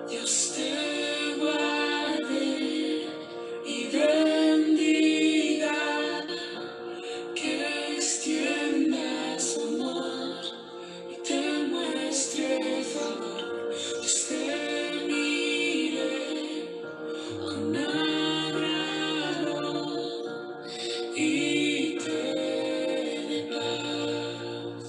Dios te guarde y bendiga, que extienda su amor y te muestre favor. Dios te mire con agrado y te dé paz.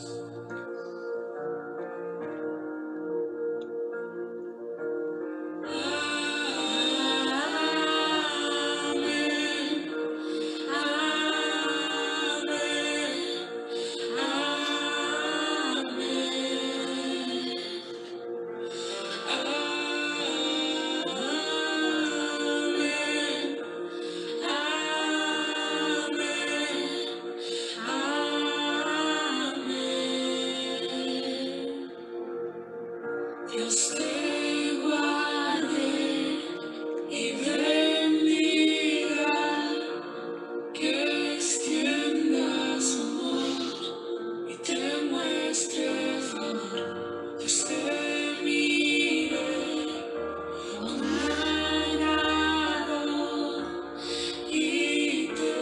Dios te guarde y bendiga, que extienda su amor y te muestre favor. Dios te mire con agrado y te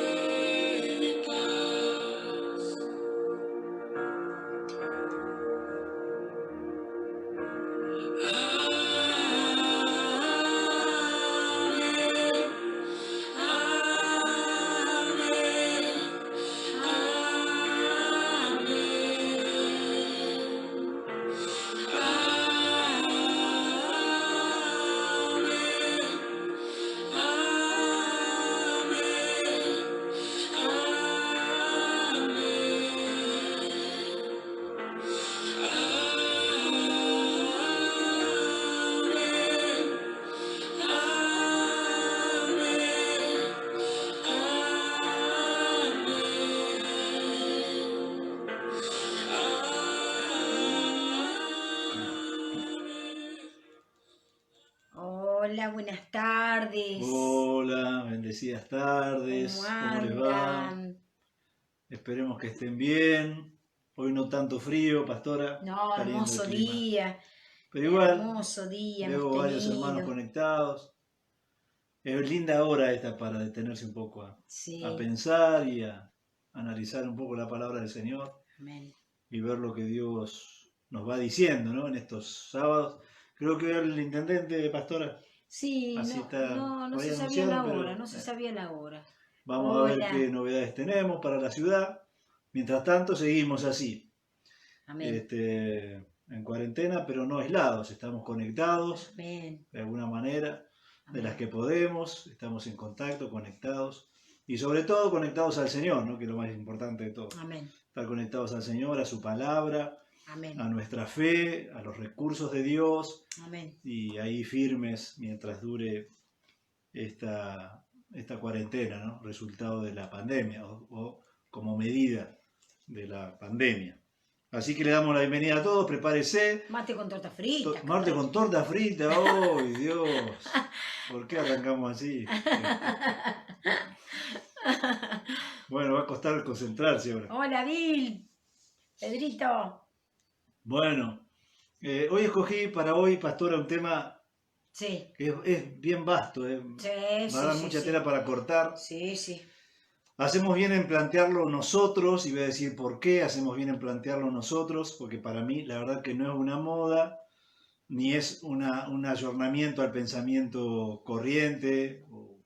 dé paz. Hola, buenas tardes. Hola, bendecidas tardes. ¿Cómo les va? andan? Esperemos que estén bien. Hoy no tanto frío, pastora. No, Está lindo el hermoso clima. día. Pero igual, Hermoso día veo hemos varios hermanos tenido. conectados. Es linda hora esta para detenerse un poco a Sí, pensar y a analizar un poco la palabra del Señor amén. y ver lo que Dios nos va diciendo, ¿no? En estos sábados. Creo que el intendente, pastora, Sí, así está, no por ahí se sabía la anunciaron, hora, pero no se sabía la hora. vamos a ver Hola, qué novedades tenemos para la ciudad. Mientras tanto, seguimos así, amén, en cuarentena, pero no aislados. Estamos conectados amén, de alguna manera, de las amén, que podemos. Estamos en contacto, conectados. Y sobre todo conectados al Señor, ¿no? Que es lo más importante de todo. amén, Estar conectados al Señor, a su palabra, amén, a nuestra fe, a los recursos de Dios. amén. Y ahí firmes mientras dure esta cuarentena, ¿no? Resultado de la pandemia o como medida de la pandemia. Así que le damos la bienvenida a todos, prepárese. Mate con torta frita. Marte con torta frita, ¡oh Dios! ¿Por qué arrancamos así? Bueno, va a costar concentrarse ahora. Hola, Bill. Pedrito. Bueno, hoy escogí para hoy, pastora, un tema Sí, que es bien vasto, sí, va a dar sí, mucha sí. tela para cortar. Sí, sí. Hacemos bien en plantearlo nosotros, y voy a decir por qué hacemos bien en plantearlo nosotros, porque para mí la verdad que no es una moda, ni es un ayornamiento al pensamiento corriente o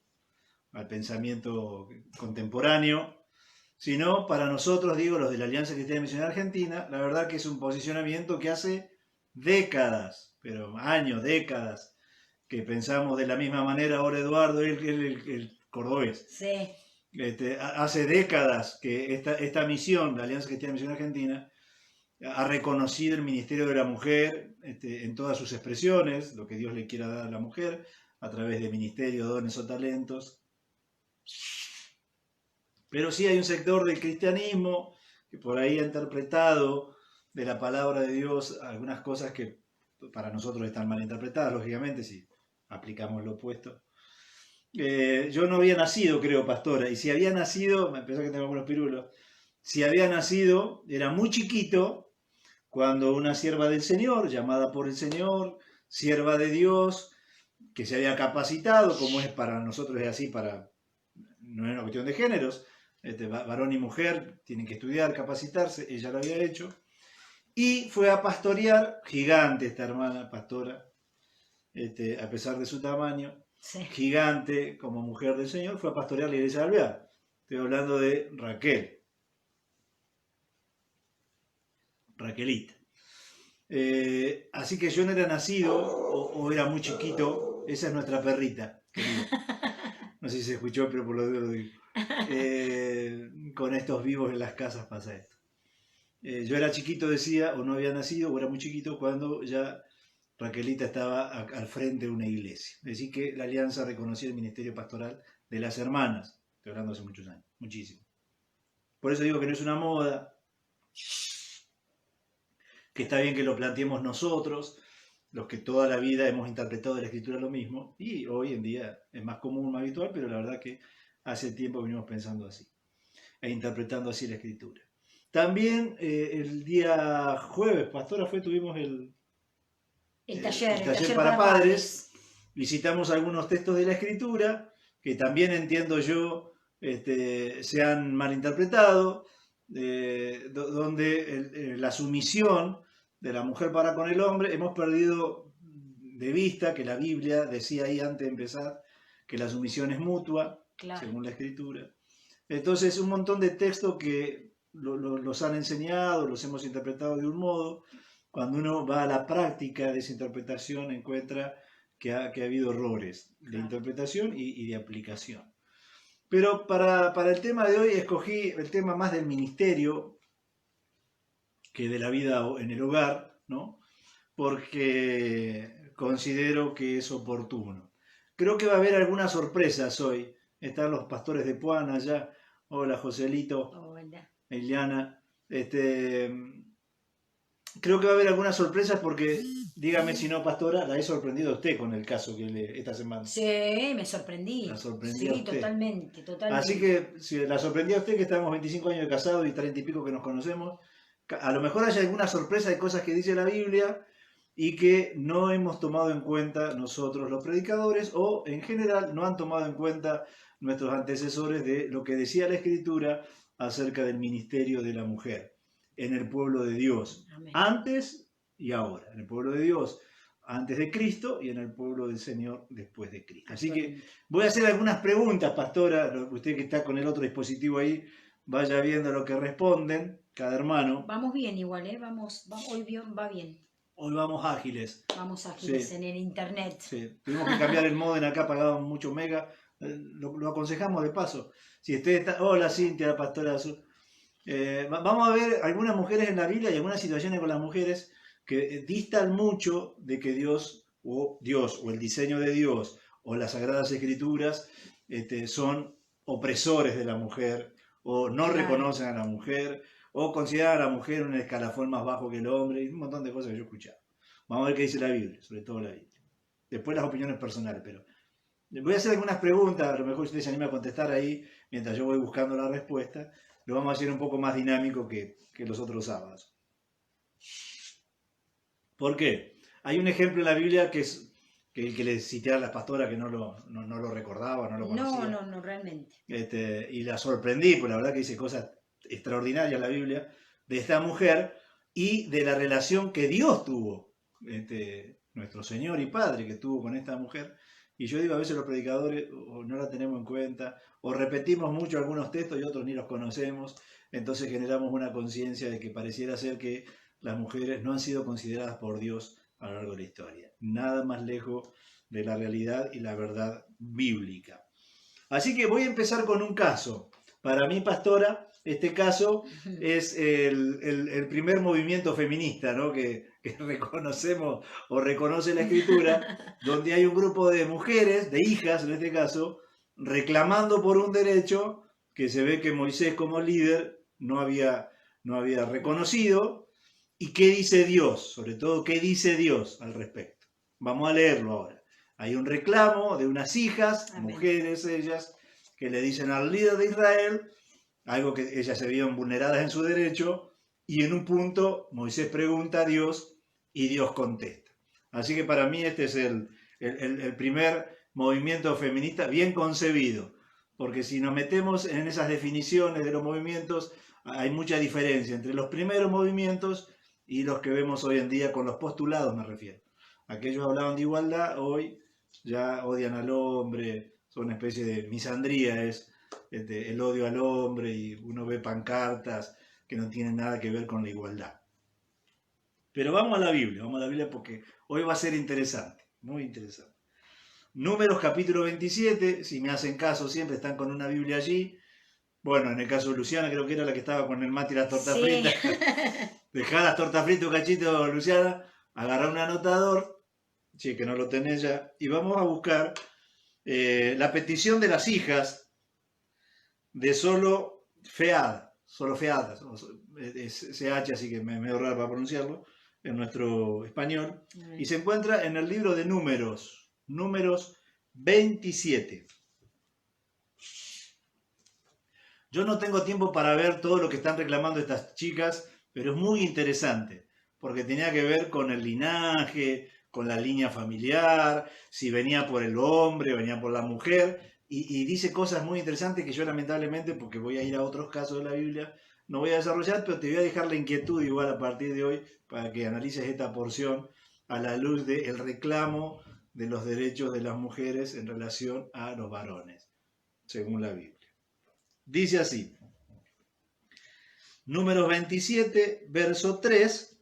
al pensamiento contemporáneo, sino para nosotros, digo, los de la Alianza Cristiana Misionera Argentina, la verdad que es un posicionamiento que hace décadas, pero años, décadas, que pensamos de la misma manera. Ahora Eduardo, el cordobés. Sí. Hace décadas que esta misión, la Alianza Cristiana Misionera Argentina, ha reconocido el ministerio de la mujer en todas sus expresiones, lo que Dios le quiera dar a la mujer, a través de ministerios, dones o talentos. Pero sí hay un sector del cristianismo que por ahí ha interpretado de la palabra de Dios algunas cosas que para nosotros están mal interpretadas, lógicamente, si aplicamos lo opuesto. yo no había nacido, creo, pastora, y si había nacido, me pensé que tengo algunos pirulos, si había nacido, era muy chiquito, cuando una sierva del Señor, llamada por el Señor, sierva de Dios, que se había capacitado, como es para nosotros, es así, no es una cuestión de géneros, varón y mujer tienen que estudiar, capacitarse, ella lo había hecho, y fue a pastorear, gigante esta hermana pastora, a pesar de su tamaño, Sí. gigante como mujer del Señor, fue a pastorear la iglesia de Alvear. Estoy hablando de Raquel. Raquelita. Así que yo no era nacido o era muy chiquito. Esa es nuestra perrita, querido. No sé si se escuchó, pero por lo digo. Con estos vivos en las casas pasa esto. Yo era chiquito, decía, o no había nacido, o era muy chiquito cuando ya Raquelita estaba al frente de una iglesia. Es decir, que la Alianza reconocía el ministerio pastoral de las hermanas. Estoy hablando hace muchos años, muchísimo. Por eso digo que no es una moda, que está bien que lo planteemos nosotros, los que toda la vida hemos interpretado de la Escritura lo mismo, y hoy en día es más común, más habitual, pero la verdad que hace tiempo venimos pensando así, e interpretando así la Escritura. También el día jueves, pastora, tuvimos el taller para padres. Visitamos algunos textos de la Escritura, que también entiendo yo se han malinterpretado, donde la sumisión de la mujer para con el hombre, hemos perdido de vista que la Biblia decía ahí antes de empezar que la sumisión es mutua, claro, según la Escritura. Entonces, un montón de textos que los han enseñado, los hemos interpretado de un modo. Cuando uno va a la práctica de esa interpretación, encuentra que ha habido errores de interpretación y de aplicación. Pero para el tema de hoy escogí el tema más del ministerio que de la vida en el hogar, ¿no? Porque considero que es oportuno. Creo que va a haber algunas sorpresas hoy. Están los pastores de Puan allá. Hola, Joselito. Hola. Eliana. Creo que va a haber algunas sorpresas porque, dígame si no, pastora, la he sorprendido a usted con el caso que esta semana. Sí, me sorprendí. La sorprendí sí, a usted. Totalmente. Así que si la sorprendí a usted, que estamos 25 años de casado y 30 y pico que nos conocemos, a lo mejor haya alguna sorpresa de cosas que dice la Biblia y que no hemos tomado en cuenta nosotros los predicadores, o en general no han tomado en cuenta nuestros antecesores de lo que decía la Escritura acerca del ministerio de la mujer en el pueblo de Dios. Amén. Antes y ahora, en el pueblo de Dios antes de Cristo y en el pueblo del Señor después de Cristo. Así que voy a hacer algunas preguntas, pastora. Usted que está con el otro dispositivo ahí, vaya viendo lo que responden cada hermano. Vamos bien igual, ¿eh? Vamos, hoy va bien. Hoy vamos ágiles. Vamos ágiles, sí, en el internet. Sí, tuvimos que cambiar el modem acá, pagábamos mucho mega. Lo aconsejamos de paso. Si usted está... Hola, Cintia, la pastora Azul. Vamos a ver algunas mujeres en la Biblia y algunas situaciones con las mujeres que distan mucho de que Dios o el diseño de Dios o las Sagradas Escrituras son opresores de la mujer, o no reconocen a la mujer, o consideran a la mujer un escalafón más bajo que el hombre, y un montón de cosas que yo he escuchado. Vamos a ver qué dice la Biblia, sobre todo la Biblia. Después las opiniones personales, pero voy a hacer algunas preguntas, a lo mejor usted se anima a contestar ahí, mientras yo voy buscando la respuesta. Lo vamos a hacer un poco más dinámico que los otros sábados. ¿Por qué? Hay un ejemplo en la Biblia que es que le cité a la pastora que no lo recordaba, no lo conocía. No, realmente. Y la sorprendí, porque la verdad que dice cosas extraordinarias la Biblia de esta mujer y de la relación que Dios tuvo, nuestro Señor y Padre que tuvo con esta mujer. Y yo digo, a veces los predicadores o no la tenemos en cuenta, o repetimos mucho algunos textos y otros ni los conocemos, entonces generamos una conciencia de que pareciera ser que las mujeres no han sido consideradas por Dios a lo largo de la historia. Nada más lejos de la realidad y la verdad bíblica. Así que voy a empezar con un caso. Para mí, pastora, este caso es el primer movimiento feminista, ¿no? que reconocemos o reconoce la Escritura, donde hay un grupo de mujeres, de hijas en este caso, reclamando por un derecho que se ve que Moisés como líder no había reconocido. ¿Y qué dice Dios? Sobre todo, ¿qué dice Dios al respecto? Vamos a leerlo ahora. Hay un reclamo de unas hijas, Amén. mujeres ellas, que le dicen al líder de Israel algo que ellas se vieron vulneradas en su derecho, y en un punto Moisés pregunta a Dios y Dios contesta. Así que para mí este es el primer movimiento feminista bien concebido, porque si nos metemos en esas definiciones de los movimientos, hay mucha diferencia entre los primeros movimientos y los que vemos hoy en día con los postulados, me refiero. Aquellos hablaban de igualdad, hoy ya odian al hombre, son una especie de misandría, es el odio al hombre, y uno ve pancartas que no tienen nada que ver con la igualdad. Pero vamos a la Biblia porque hoy va a ser interesante, muy interesante. Números capítulo 27, si me hacen caso siempre están con una Biblia allí. Bueno, en el caso de Luciana creo que era la que estaba con el mate y las tortas Sí. fritas. Dejá las tortas fritas un cachito, Luciana, agarrá un anotador, sí, que no lo tenés ya, y vamos a buscar la petición de las hijas de Zelofehad, es CH, así que me medio raro para pronunciarlo en nuestro español, y se encuentra en el libro de Números 27. Yo no tengo tiempo para ver todo lo que están reclamando estas chicas, pero es muy interesante, porque tenía que ver con el linaje, con la línea familiar, si venía por el hombre, venía por la mujer, y dice cosas muy interesantes que yo lamentablemente, porque voy a ir a otros casos de la Biblia, no voy a desarrollar, pero te voy a dejar la inquietud igual a partir de hoy para que analices esta porción a la luz del reclamo de los derechos de las mujeres en relación a los varones, según la Biblia. Dice así, Números 27, verso 3,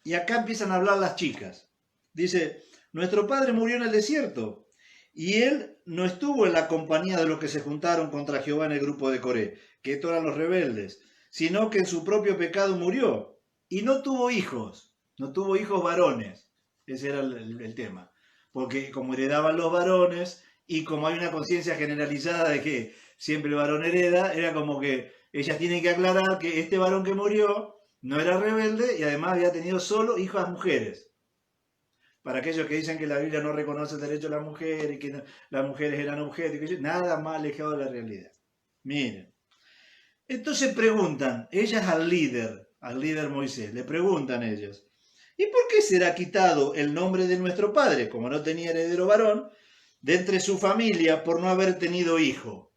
y acá empiezan a hablar las chicas. Dice, nuestro padre murió en el desierto, y él no estuvo en la compañía de los que se juntaron contra Jehová en el grupo de Coré, que estos eran los rebeldes, sino que en su propio pecado murió, y no tuvo hijos varones. Ese era el tema, porque como heredaban los varones, y como hay una conciencia generalizada de que siempre el varón hereda, era como que ellas tienen que aclarar que este varón que murió no era rebelde y además había tenido solo hijas mujeres. Para aquellos que dicen que la Biblia no reconoce el derecho de la mujer y que no, las mujeres eran objetos, nada más alejado de la realidad. Miren. Entonces preguntan, ellas al líder Moisés, le preguntan ellas, ¿y por qué será quitado el nombre de nuestro padre, como no tenía heredero varón, de entre su familia por no haber tenido hijo?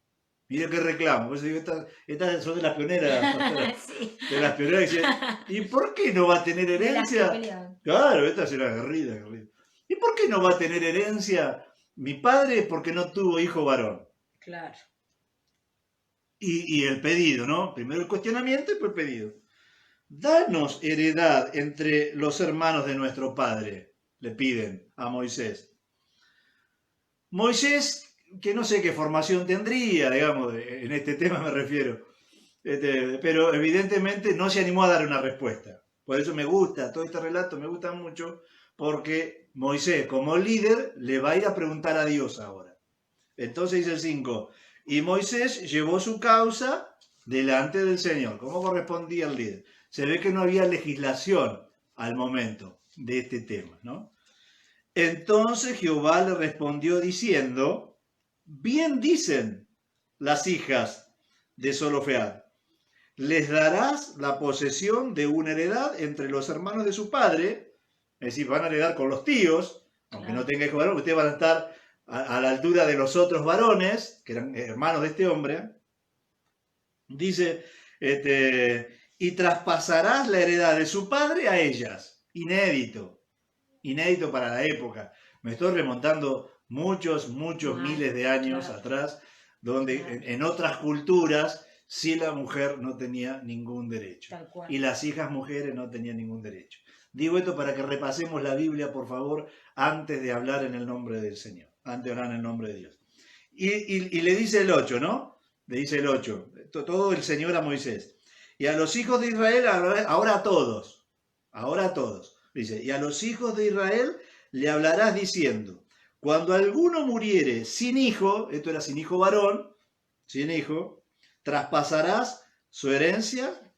Mira qué reclamo. Pues digo, estas son de las pioneras. Sí. De las pioneras que dicen, ¿y por qué no va a tener De las que herencia? peleaban. Claro, esta será aguerrida. ¿Y por qué no va a tener herencia mi padre? Porque no tuvo hijo varón. Claro. Y el pedido, ¿no? Primero el cuestionamiento y después el pedido. Danos heredad entre los hermanos de nuestro padre, le piden a Moisés. Moisés, que no sé qué formación tendría, digamos, en este tema me refiero, pero evidentemente no se animó a dar una respuesta. Por eso me gusta, todo este relato me gusta mucho, porque Moisés, como líder, le va a ir a preguntar a Dios ahora. Entonces dice el 5, y Moisés llevó su causa delante del Señor. ¿Cómo correspondía al líder? Se ve que no había legislación al momento de este tema, ¿no? Entonces Jehová le respondió diciendo, bien dicen las hijas de Zelofehad, les darás la posesión de una heredad entre los hermanos de su padre, es decir, van a heredar con los tíos, aunque no tenga hijo varón, ustedes van a estar a la altura de los otros varones, que eran hermanos de este hombre. Dice, y traspasarás la heredad de su padre a ellas. Inédito para la época. Me estoy remontando muchos miles de años atrás, donde en otras culturas sí la mujer no tenía ningún derecho. Tal cual. Y las hijas mujeres no tenían ningún derecho. Digo esto para que repasemos la Biblia, por favor, antes de hablar en el nombre del Señor, antes de hablar en el nombre de Dios. Y le dice el 8, ¿no? Le dice el 8, todo el Señor a Moisés. Y a los hijos de Israel, ahora a todos, dice, y a los hijos de Israel le hablarás diciendo, cuando alguno muriere sin hijo, esto era sin hijo varón, sin hijo, traspasarás su herencia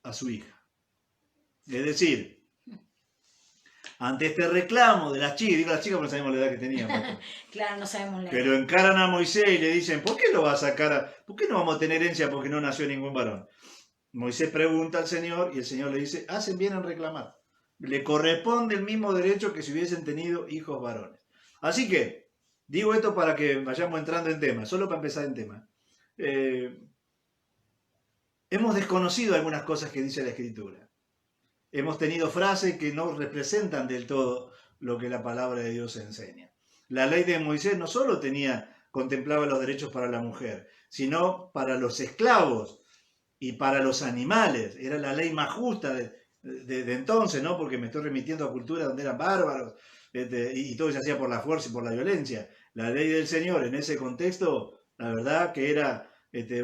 a su hija. Es decir, ante este reclamo de las chicas, digo las chicas porque no sabemos la edad que tenían, pastor. Claro, no sabemos la edad. Pero encaran a Moisés y le dicen, ¿por qué lo va a sacar? ¿Por qué no vamos a tener herencia porque no nació ningún varón? Moisés pregunta al Señor y el Señor le dice, hacen bien en reclamar. Le corresponde el mismo derecho que si hubiesen tenido hijos varones. Así que, digo esto para que vayamos entrando en tema, solo para empezar en tema. Hemos desconocido algunas cosas que dice la Escritura. Hemos tenido frases que no representan del todo lo que la palabra de Dios enseña. La ley de Moisés no solo contemplaba los derechos para la mujer, sino para los esclavos y para los animales. Era la ley más justa de entonces, ¿no? Porque me estoy remitiendo a culturas donde eran bárbaros y todo se hacía por la fuerza y por la violencia. La ley del Señor en ese contexto, la verdad que era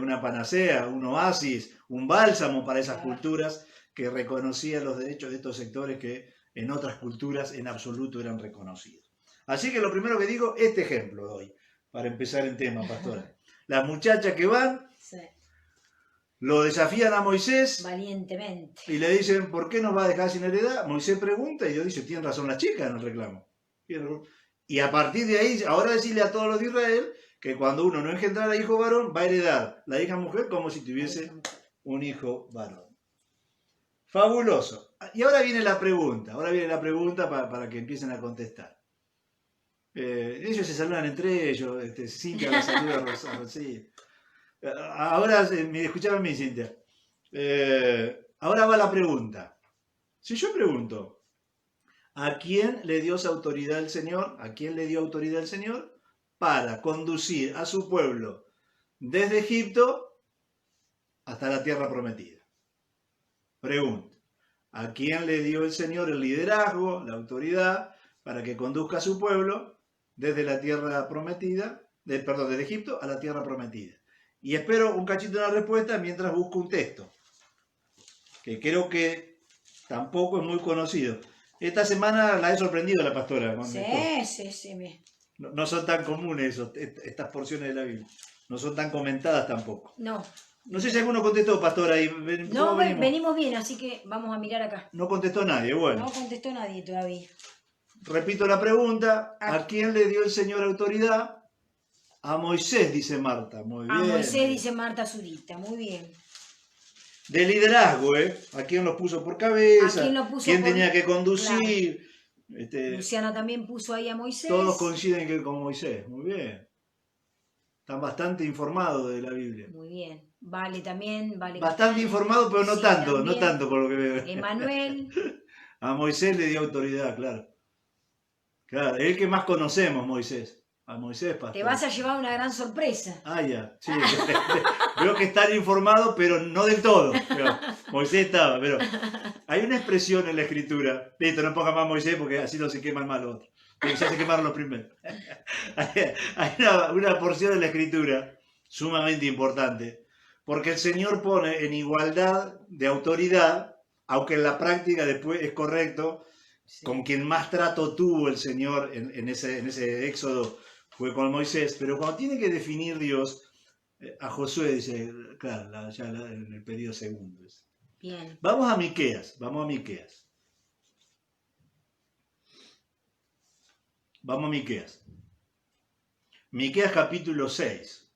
una panacea, un oasis, un bálsamo para esas culturas que reconocían los derechos de estos sectores que en otras culturas en absoluto eran reconocidos. Así que lo primero que digo, este ejemplo doy, para empezar el tema, pastora. Las muchachas que van, Sí, lo desafían a Moisés valientemente. y le dicen, ¿por qué nos va a dejar sin heredad? Moisés pregunta y Dios dice, tienen razón las chicas en el reclamo. Y a partir de ahí, ahora decirle a todos los de Israel que cuando uno no engendrara hijo varón, va a heredar la hija mujer como si tuviese un hijo varón. Fabuloso. Y ahora viene la pregunta, para que empiecen a contestar. Ellos se saludan entre ellos, Cintia la saluda a Rosario, sí. Ahora, escuchame a mí, Cintia. Ahora va la pregunta. Si yo pregunto, ¿a quién le dio esa autoridad el Señor? ¿A quién le dio autoridad el Señor para conducir a su pueblo desde Egipto hasta la tierra prometida? Pregunto, ¿a quién le dio el Señor el liderazgo, la autoridad para que conduzca a su pueblo desde la tierra prometida, desde Egipto a la tierra prometida? Y espero un cachito de la respuesta mientras busco un texto, que creo que tampoco es muy conocido. Esta semana la he sorprendido la pastora. Sí. No son tan comunes estas porciones de la Biblia. No son tan comentadas tampoco. No. No sé si alguno contestó, pastora. No, venimos bien, así que vamos a mirar acá. No contestó nadie, bueno. No contestó nadie todavía. Repito la pregunta. ¿A quién le dio el Señor autoridad? A Moisés, dice Marta. Muy bien. A Moisés, dice Marta Zurita. Muy bien. De liderazgo, ¿eh? ¿A quién los puso por cabeza? ¿A quién lo puso ¿Quién tenía que conducir? Claro. Luciana también puso ahí a Moisés. Todos coinciden que con Moisés. Muy bien. Están bastante informados de la Biblia. Muy bien. Vale también. Vale. Bastante informados, pero no Sí, tanto. también. No tanto por lo que veo. Emanuel. A Moisés le dio autoridad, claro. Claro, es el que más conocemos, Moisés. A Moisés, pastor. Te vas a llevar una gran sorpresa. Ah, ya. Sí, veo que están informados, pero no del todo. Pero Moisés estaba, pero hay una expresión en la Escritura. Listo, no ponga más Moisés porque así no se queman más los otros. Ya se quemaron los primeros. Hay una porción de la Escritura sumamente importante, porque el Señor pone en igualdad de autoridad, aunque en la práctica después es correcto, sí, con quien más trato tuvo el Señor en ese Éxodo fue con Moisés, pero cuando tiene que definir Dios, a Josué dice, claro, en el periodo segundo. Bien. Vamos a Miqueas. Miqueas capítulo 6.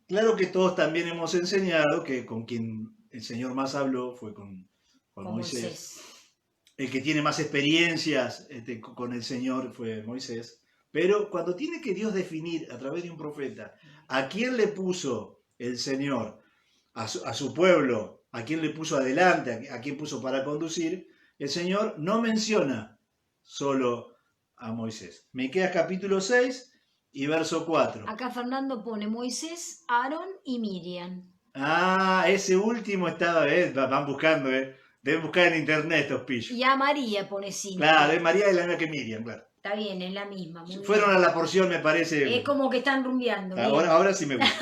Claro que todos también hemos enseñado que con quien el Señor más habló fue con Moisés. El que tiene más experiencias con el Señor fue Moisés. Pero cuando tiene que Dios definir a través de un profeta a quién le puso el Señor, a su pueblo, a quién le puso adelante, a quién puso para conducir, el Señor no menciona solo a Moisés. Miqueas capítulo 6 y verso 4. Acá Fernando pone Moisés, Aarón y Miriam. Ah, ese último estaba, van buscando, deben buscar en internet estos pillos. Y a María pone 5. Claro, es María es la misma que Miriam, claro. Está bien, es la misma. Muy Fueron bien. a la porción, me parece. Es como que están rumbeando. Ahora sí me gusta.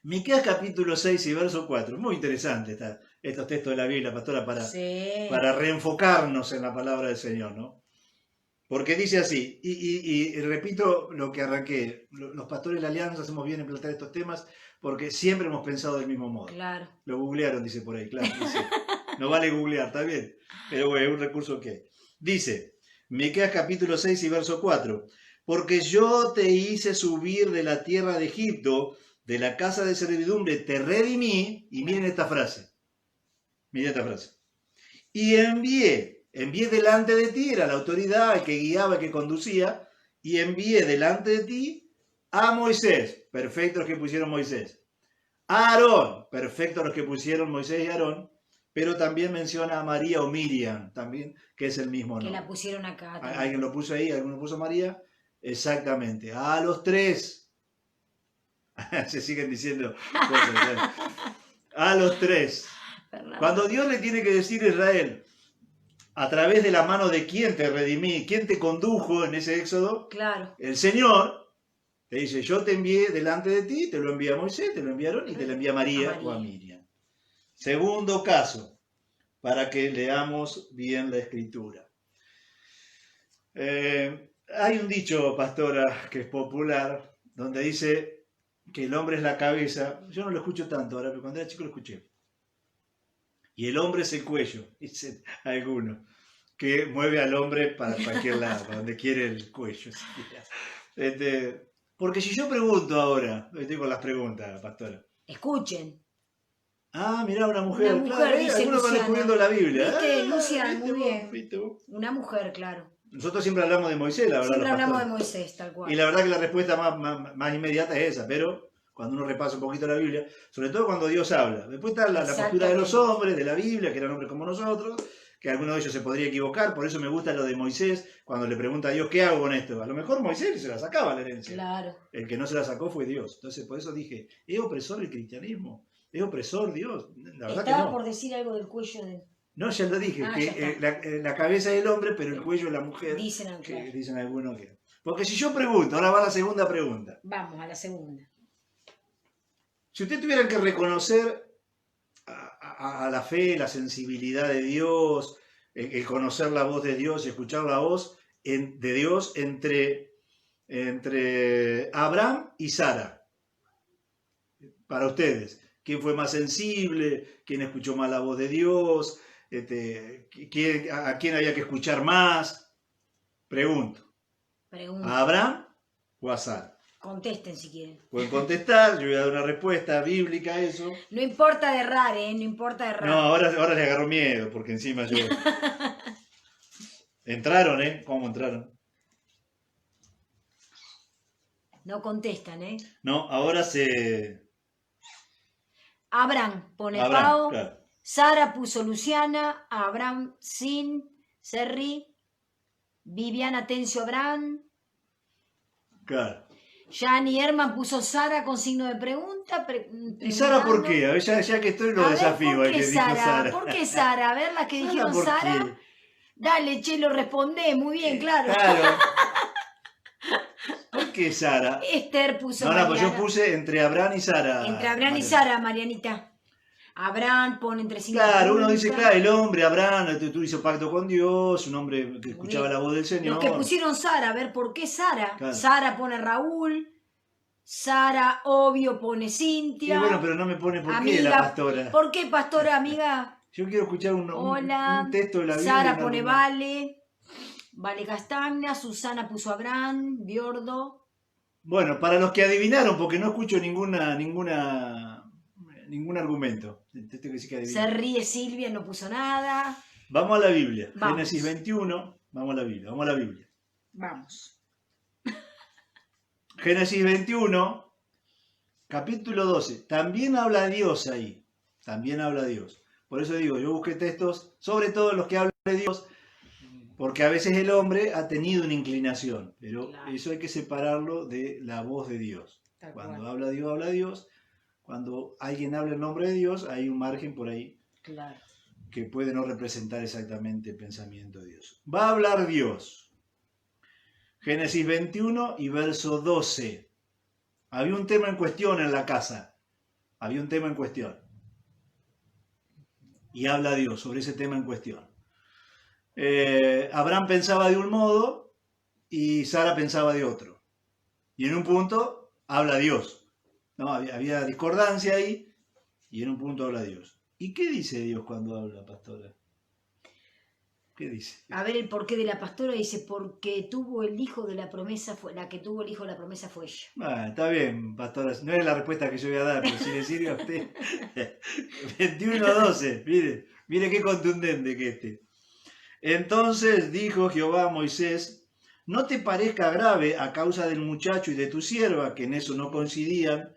Miqueas capítulo 6 y verso 4. Muy interesante estos textos de la Biblia, pastora, para reenfocarnos en la palabra del Señor, ¿no? Porque dice así, y repito lo que arranqué, los pastores de la Alianza hacemos bien en plantear estos temas porque siempre hemos pensado del mismo modo. Claro. Lo googlearon, dice por ahí, claro. Dice, No vale googlear, está bien. Pero bueno, es un recurso que hay. Dice, Miqueas capítulo 6 y verso 4. Porque yo te hice subir de la tierra de Egipto, de la casa de servidumbre, te redimí. Y miren esta frase. Miren esta frase. Y envié delante de ti, era la autoridad, el que guiaba, el que conducía, y envié delante de ti a Moisés, perfecto los que pusieron Moisés, a Aarón, perfecto los que pusieron Moisés y Aarón, pero también menciona a María o Miriam, también, que es el mismo Que nombre. la pusieron acá también. ¿Alguien lo puso ahí? ¿Alguno puso María? Exactamente, a los tres. Se siguen diciendo cosas. A los tres. Fernando. Cuando Dios le tiene que decir a Israel, a través de la mano de quién te redimí, quién te condujo en ese éxodo, Claro. el Señor te dice, yo te envié delante de ti, te lo envía a Moisés, te lo enviaron y te lo envía a María o a Miriam. Segundo caso, para que leamos bien la escritura. Hay un dicho, pastora, que es popular, donde dice que el hombre es la cabeza. Yo no lo escucho tanto ahora, pero cuando era chico lo escuché. Y el hombre es el cuello, dicen algunos, que mueve al hombre para cualquier lado, para donde quiere el cuello. Porque si yo pregunto ahora, estoy con las preguntas, pastora. Escuchen. Ah, mirá, una mujer. Una mujer, claro, dice algunos van Luciana. descubriendo la Biblia. ¿Viste, Luciana? ¿viste Muy vos? bien. ¿Viste vos? Una mujer, claro. Nosotros siempre hablamos de Moisés, la verdad. Siempre los hablamos de pastores. Moisés, tal cual. Y la verdad que la respuesta más inmediata es esa, pero cuando uno repasa un poquito la Biblia, sobre todo cuando Dios habla. Después está la postura de los hombres, de la Biblia, que eran hombres como nosotros, que alguno de ellos se podría equivocar, por eso me gusta lo de Moisés, cuando le pregunta a Dios, ¿qué hago con esto? A lo mejor Moisés se la sacaba la herencia. Claro. El que no se la sacó fue Dios. Entonces, por eso dije, ¿es opresor el cristianismo? ¿Es opresor Dios? La verdad Estaba que no. por decir algo del cuello de... No, ya lo dije, Ah, que la cabeza es el hombre, pero el cuello es la mujer. Dicen, que claro. dicen algunos que... Porque si yo pregunto, ahora va la segunda pregunta. Vamos a la segunda. Si ustedes tuvieran que reconocer a la fe, la sensibilidad de Dios, el conocer la voz de Dios y escuchar la voz de Dios entre Abraham y Sara, para ustedes, ¿quién fue más sensible? ¿Quién escuchó más la voz de Dios? ¿A quién había que escuchar más? Pregunto. ¿A Abraham o a Sara? Contesten si quieren. Pueden contestar, yo voy a dar una respuesta bíblica a eso. No importa de errar, ¿eh? No importa de errar. No, ahora le agarró miedo, porque encima yo... Entraron, ¿eh? ¿Cómo entraron? No contestan, ¿eh? No, ahora se... Abraham pone Abraham, Pau, claro. Sara puso Luciana, Abraham Sin, Serri, Viviana Tencio Abraham, Claro. Yani Herman puso Sara con signo de pregunta. ¿Y Sara por qué? A ver, ya que estoy lo desafío ¿por al qué que dijo Sara. ¿Por qué Sara? A ver, las que dijeron ¿por Sara. qué? Dale, Chelo, responde. Muy bien, claro. Claro. ¿Por qué Sara? Esther puso No, pues yo Mariana. puse entre Abraham y Sara. Entre Abraham y Mariana. Sara, Marianita. Abraham pone entre signos de Claro, uno pregunta. dice, claro, el hombre, Abraham, tú hizo pacto con Dios, un hombre que escuchaba la voz del Señor. Los que pusieron Sara, a ver, ¿por qué Sara? Claro. Sara pone Raúl. Sara, obvio, pone Sí, Cintia. bueno, pero no me pone por qué Amiga, la pastora. ¿Por qué, pastora, amiga? Yo quiero escuchar Hola. un texto de la Biblia. Sara y no pone alguno. Vale. Vale Castagna. Susana puso Abraham. Biordo. Bueno, para los que adivinaron, porque no escucho ningún argumento. Tengo que decir que adivino. Se ríe Silvia, no puso nada. Vamos a la Biblia. Vamos. Génesis 21. Vamos a la Biblia. Vamos a la Biblia. Vamos. Génesis 21, capítulo 12. También habla Dios ahí. También habla Dios. Por eso digo, yo busqué textos, sobre todo los que hablan de Dios, porque a veces el hombre ha tenido una inclinación, pero Claro. eso hay que separarlo de la voz de Dios. Tal Cuando cual. habla Dios, habla Dios. Cuando alguien habla en nombre de Dios, hay un margen por ahí Claro. que puede no representar exactamente el pensamiento de Dios. Va a hablar Dios. Génesis 21 y verso 12. Había un tema en cuestión en la casa. Había un tema en cuestión. Y habla Dios sobre ese tema en cuestión. Abraham pensaba de un modo y Sara pensaba de otro. Y en un punto habla Dios. ¿No? Había discordancia ahí y en un punto habla Dios. ¿Y qué dice Dios cuando habla, pastora? ¿Qué dice? A ver el porqué de la pastora, dice, porque tuvo el hijo de la promesa, la que tuvo el hijo de la promesa fue ella. Ah, está bien, pastora. No es la respuesta que yo voy a dar, pero si le sirve a usted. 21:12, mire qué contundente que este. Entonces dijo Jehová a Moisés, no te parezca grave a causa del muchacho y de tu sierva, que en eso no coincidían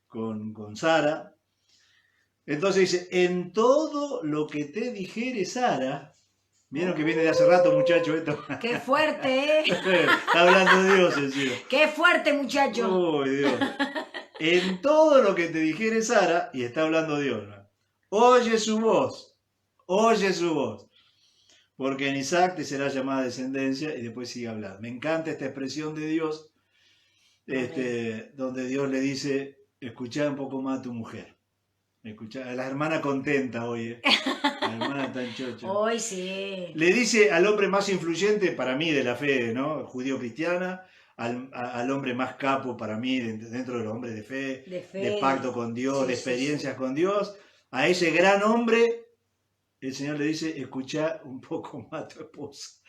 con Sara. Entonces dice, en todo lo que te dijere Sara, vieron que viene de hace rato, muchacho, esto. ¡Qué fuerte, Está hablando de Dios encima. ¡Qué fuerte, muchacho! Uy, Dios. En todo lo que te dijere Sara, y está hablando Dios, ¿no? Oye su voz, porque en Isaac te será llamada descendencia, y después sigue hablando. Me encanta esta expresión de Dios, donde Dios le dice, escuchá un poco más a tu mujer. Escuchá, a la hermana contenta hoy, la hermana tan chocha. Hoy sí. Le dice al hombre más influyente para mí de la fe, ¿no? Judío-cristiana, al hombre más capo para mí dentro de los hombres de fe, de pacto con Dios, Sí, de sí, experiencias con Dios. A ese gran hombre, el Señor le dice, escuchá un poco más a tu esposa.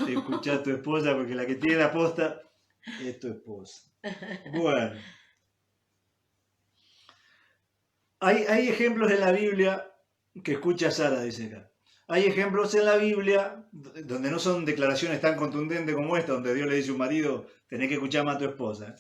Escuchá a tu esposa, porque la que tiene la posta es tu esposa. Bueno. Hay ejemplos en la Biblia que escucha Sara, dice acá. Hay ejemplos en la Biblia donde no son declaraciones tan contundentes como esta, donde Dios le dice a un marido, tenés que escuchar más a tu esposa.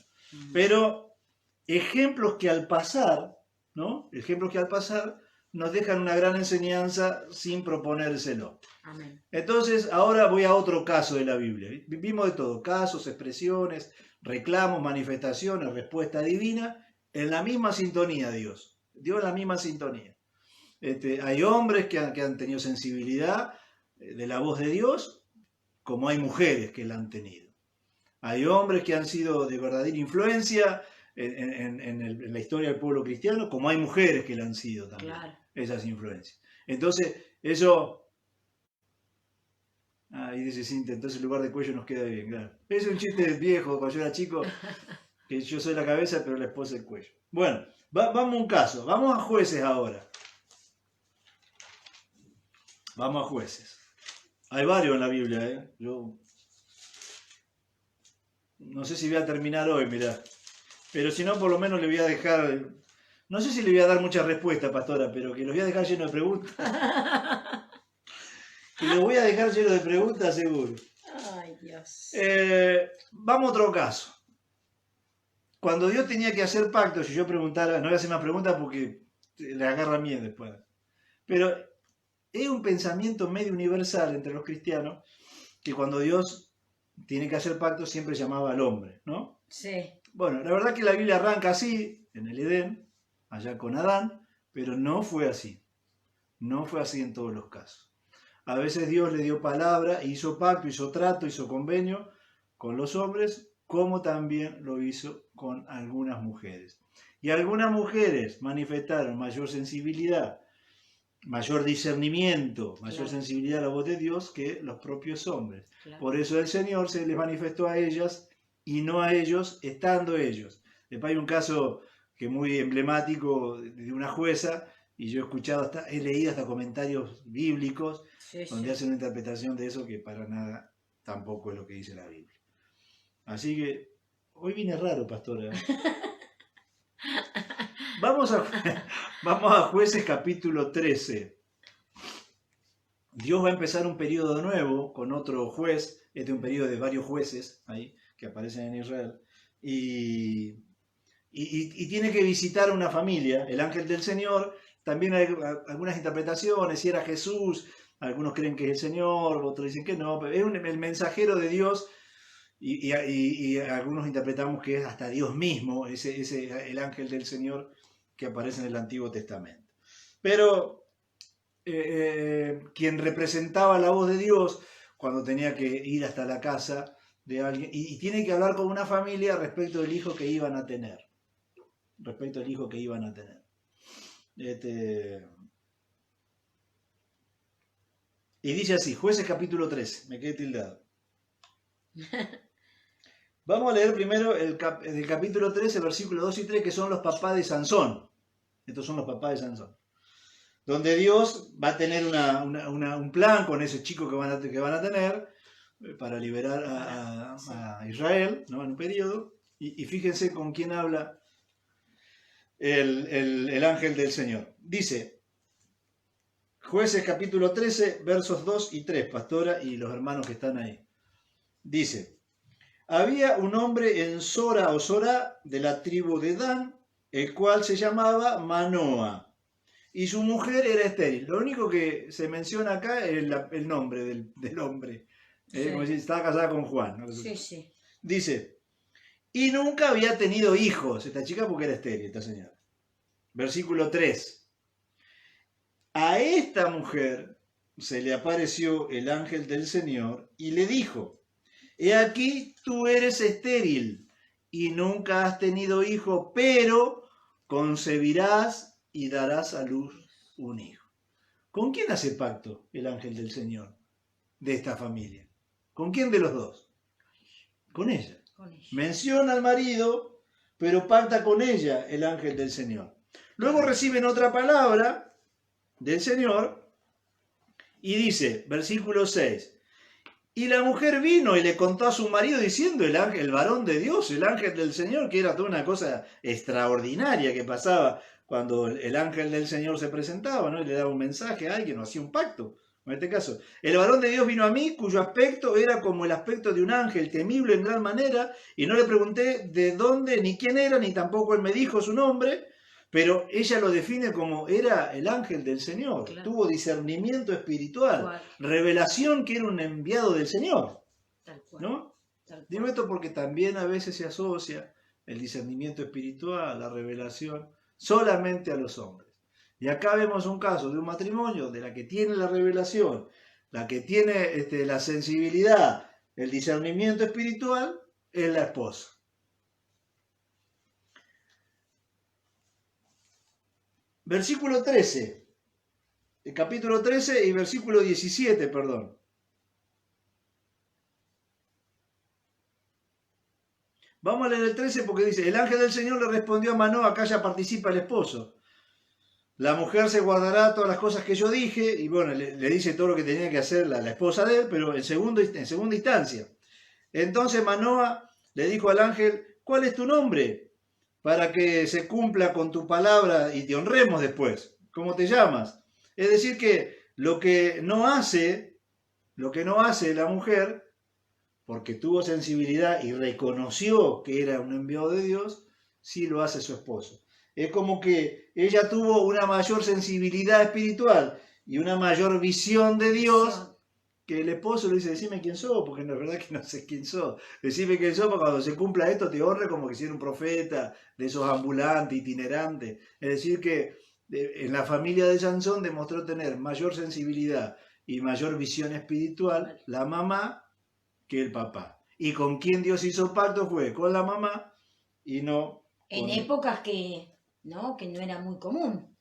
Pero ejemplos que al pasar, ¿no? Ejemplos que al pasar nos dejan una gran enseñanza sin proponérselo. Amén. Entonces, ahora voy a otro caso de la Biblia. Vimos de todo, casos, expresiones, reclamos, manifestaciones, respuesta divina, en la misma sintonía Dios en la misma sintonía. Hay hombres que han tenido sensibilidad de la voz de Dios, como hay mujeres que la han tenido. Hay hombres que han sido de verdadera influencia en la historia del pueblo cristiano, como hay mujeres que la han sido también, claro, esas influencias. Entonces, eso... Ahí dice Cintia, entonces el lugar de cuello nos queda bien, claro. Es un chiste viejo, cuando yo era chico, que yo soy la cabeza, pero la esposa el cuello. Bueno, vamos a un caso, vamos a Jueces ahora. Vamos a Jueces. Hay varios en la Biblia, ¿eh? Yo no sé si voy a terminar hoy, mirá. Pero si no, por lo menos le voy a dejar... No sé si le voy a dar muchas respuestas, pastora, pero que los voy a dejar llenos de preguntas. Y los voy a dejar llenos de preguntas, seguro. Ay, Dios. Vamos a otro caso. Cuando Dios tenía que hacer pactos, si yo preguntara, no voy a hacer más preguntas porque le agarra miedo después. Pero es un pensamiento medio universal entre los cristianos que cuando Dios tiene que hacer pactos siempre llamaba al hombre, ¿no? Sí. Bueno, la verdad que la Biblia arranca así, en el Edén, allá con Adán, pero no fue así. No fue así en todos los casos. A veces Dios le dio palabra, hizo pacto, hizo trato, hizo convenio con los hombres, como también lo hizo con algunas mujeres. Y algunas mujeres manifestaron mayor sensibilidad, mayor discernimiento, mayor sensibilidad a la voz de Dios que los propios hombres. Claro. Por eso el Señor se les manifestó a ellas y no a ellos, estando ellos. Después hay un caso que es muy emblemático de una jueza, y yo he leído hasta comentarios bíblicos donde hacen una interpretación de eso que para nada tampoco es lo que dice la Biblia. Así que hoy viene raro, pastora. Vamos a Jueces capítulo 13. Dios va a empezar un periodo nuevo con otro juez. Este es un periodo de varios jueces ahí que aparecen en Israel. Y tiene que visitar una familia, el ángel del Señor. También hay algunas interpretaciones, si era Jesús, algunos creen que es el Señor, otros dicen que no, pero es el mensajero de Dios y algunos interpretamos que es hasta Dios mismo, el ángel del Señor que aparece en el Antiguo Testamento. Pero quien representaba la voz de Dios cuando tenía que ir hasta la casa de alguien y tiene que hablar con una familia respecto del hijo que iban a tener. Y dice así, Jueces capítulo 13, me quedé tildado. Vamos a leer primero el capítulo 13, versículos 2 y 3, que son los papás de Sansón. Estos son los papás de Sansón. donde Dios va a tener un plan con ese chico que van a tener para liberar a Israel, ¿no? En un periodo. Y fíjense con quién habla el ángel del Señor. Dice, Jueces capítulo 13, versos 2 y 3, pastora y los hermanos que están ahí. Dice, había un hombre en Sora o Sorá de la tribu de Dan, el cual se llamaba Manoa, y su mujer era estéril. Lo único que se menciona acá es el nombre del hombre. Sí. Como si estaba casada con Juan, ¿no? Sí, sí. Dice, y nunca había tenido hijos, esta chica porque era estéril, esta señora. Versículo 3. A esta mujer se le apareció el ángel del Señor y le dijo, he aquí tú eres estéril y nunca has tenido hijo, pero concebirás y darás a luz un hijo. ¿Con quién hace pacto el ángel del Señor de esta familia? ¿Con quién de los dos? Con ella. Con ella. Menciona al marido, pero pacta con ella el ángel del Señor. Luego reciben otra palabra del Señor y dice, versículo 6, y la mujer vino y le contó a su marido diciendo, el varón de Dios, el ángel del Señor, que era toda una cosa extraordinaria que pasaba cuando el ángel del Señor se presentaba, ¿no? Y le daba un mensaje a alguien o hacía un pacto. En este caso, el varón de Dios vino a mí, cuyo aspecto era como el aspecto de un ángel, temible en gran manera, y no le pregunté de dónde ni quién era, ni tampoco él me dijo su nombre, pero ella lo define como era el ángel del Señor. Claro. Tuvo discernimiento espiritual, Cual. revelación que era un enviado del Señor, Tal cual. ¿no? Tal cual. Digo esto porque también a veces se asocia el discernimiento espiritual, la revelación, solamente a los hombres. Y acá vemos un caso de un matrimonio de la que tiene la revelación, la que tiene la sensibilidad, el discernimiento espiritual, es la esposa. Versículo 13, el capítulo 13 y versículo 17, perdón. Vamos a leer el 13 porque dice, el ángel del Señor le respondió a Manoa, acá ya participa el esposo. La mujer se guardará todas las cosas que yo dije, y bueno, le dice todo lo que tenía que hacer la esposa de él, pero en segunda instancia. Entonces Manoa le dijo al ángel, ¿cuál es tu nombre? Para que se cumpla con tu palabra y te honremos después. ¿Cómo te llamas? Es decir que lo que no hace la mujer, porque tuvo sensibilidad y reconoció que era un enviado de Dios, sí lo hace su esposo. Es como que ella tuvo una mayor sensibilidad espiritual y una mayor visión de Dios, que el esposo le dice, decime quién sos, porque la verdad que no sé quién sos. Decime quién sos, porque cuando se cumpla esto te honre como que si era un profeta, de esos ambulantes, itinerantes. Es decir que en la familia de Sansón demostró tener mayor sensibilidad y mayor visión espiritual la mamá que el papá. Y con quien Dios hizo pacto fue con la mamá y no En con... épocas que no era muy común.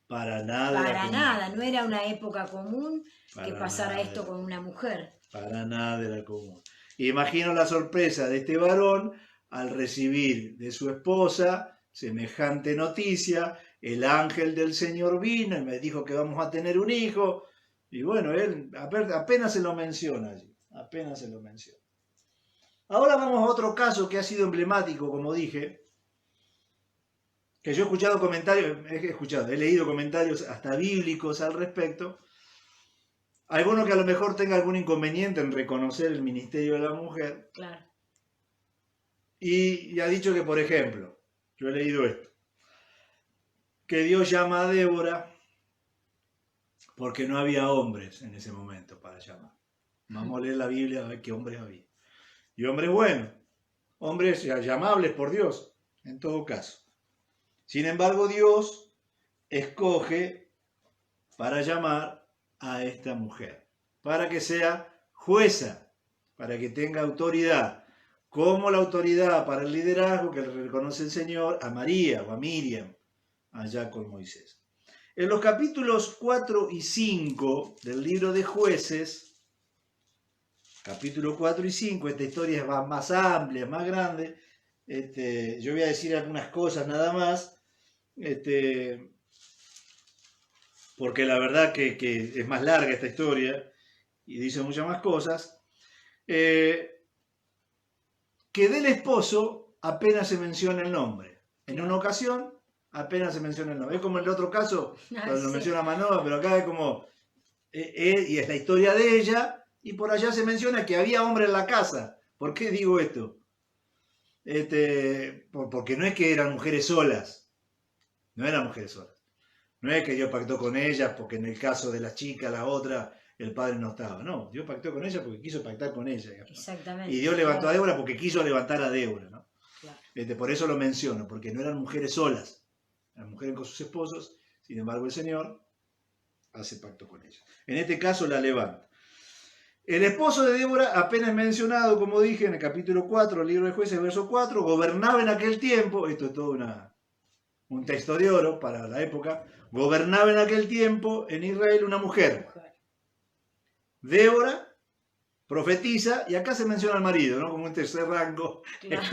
Para nada. Para nada, no era una época común que Para pasara nada. esto con una mujer. Para nada era común. Imagino la sorpresa de este varón al recibir de su esposa semejante noticia. El ángel del Señor vino y me dijo que vamos a tener un hijo. Y bueno, él apenas se lo menciona allí. Apenas se lo menciona. Ahora vamos a otro caso que ha sido emblemático, como dije, que yo he escuchado comentarios, he leído comentarios hasta bíblicos al respecto. Alguno que a lo mejor tenga algún inconveniente en reconocer el ministerio de la mujer. Claro. Y ha dicho que, por ejemplo, yo he leído esto, que Dios llama a Débora porque no había hombres en ese momento para llamar. Vamos a leer la Biblia a ver qué hombres había. Y hombres buenos, hombres llamables por Dios, en todo caso. Sin embargo, Dios escoge para llamar a esta mujer, para que sea jueza, para que tenga autoridad, como la autoridad para el liderazgo que le reconoce el Señor a María o a Miriam, allá con Moisés. En los capítulos 4 y 5 del libro de Jueces, capítulo 4 y 5, esta historia es más amplia, más grande, yo voy a decir algunas cosas nada más. porque la verdad que es más larga esta historia y dice muchas más cosas, que del esposo apenas se menciona el nombre. En una ocasión apenas se menciona el nombre. Es como en el otro caso, cuando lo Sí. menciona Manoa, pero acá es como, y es la historia de ella, y por allá se menciona que había hombre en la casa. ¿Por qué digo esto? Porque no es que eran mujeres solas, no eran mujeres solas. No es que Dios pactó con ellas porque en el caso de la chica, la otra, el padre no estaba. No, Dios pactó con ella porque quiso pactar con ella. Exactamente. Y Dios levantó a Débora porque quiso levantar a Débora. ¿No? Claro. Por eso lo menciono, porque no eran mujeres solas, eran mujeres con sus esposos. Sin embargo, el Señor hace pacto con ellas. En este caso la levanta. El esposo de Débora, apenas mencionado, como dije, en el capítulo 4, el libro de Jueces, verso 4, gobernaba en aquel tiempo, esto es todo un texto de oro para la época, gobernaba en aquel tiempo en Israel una mujer. Débora, profetiza, y acá se menciona al marido, ¿no? Como un tercer rango, Claro.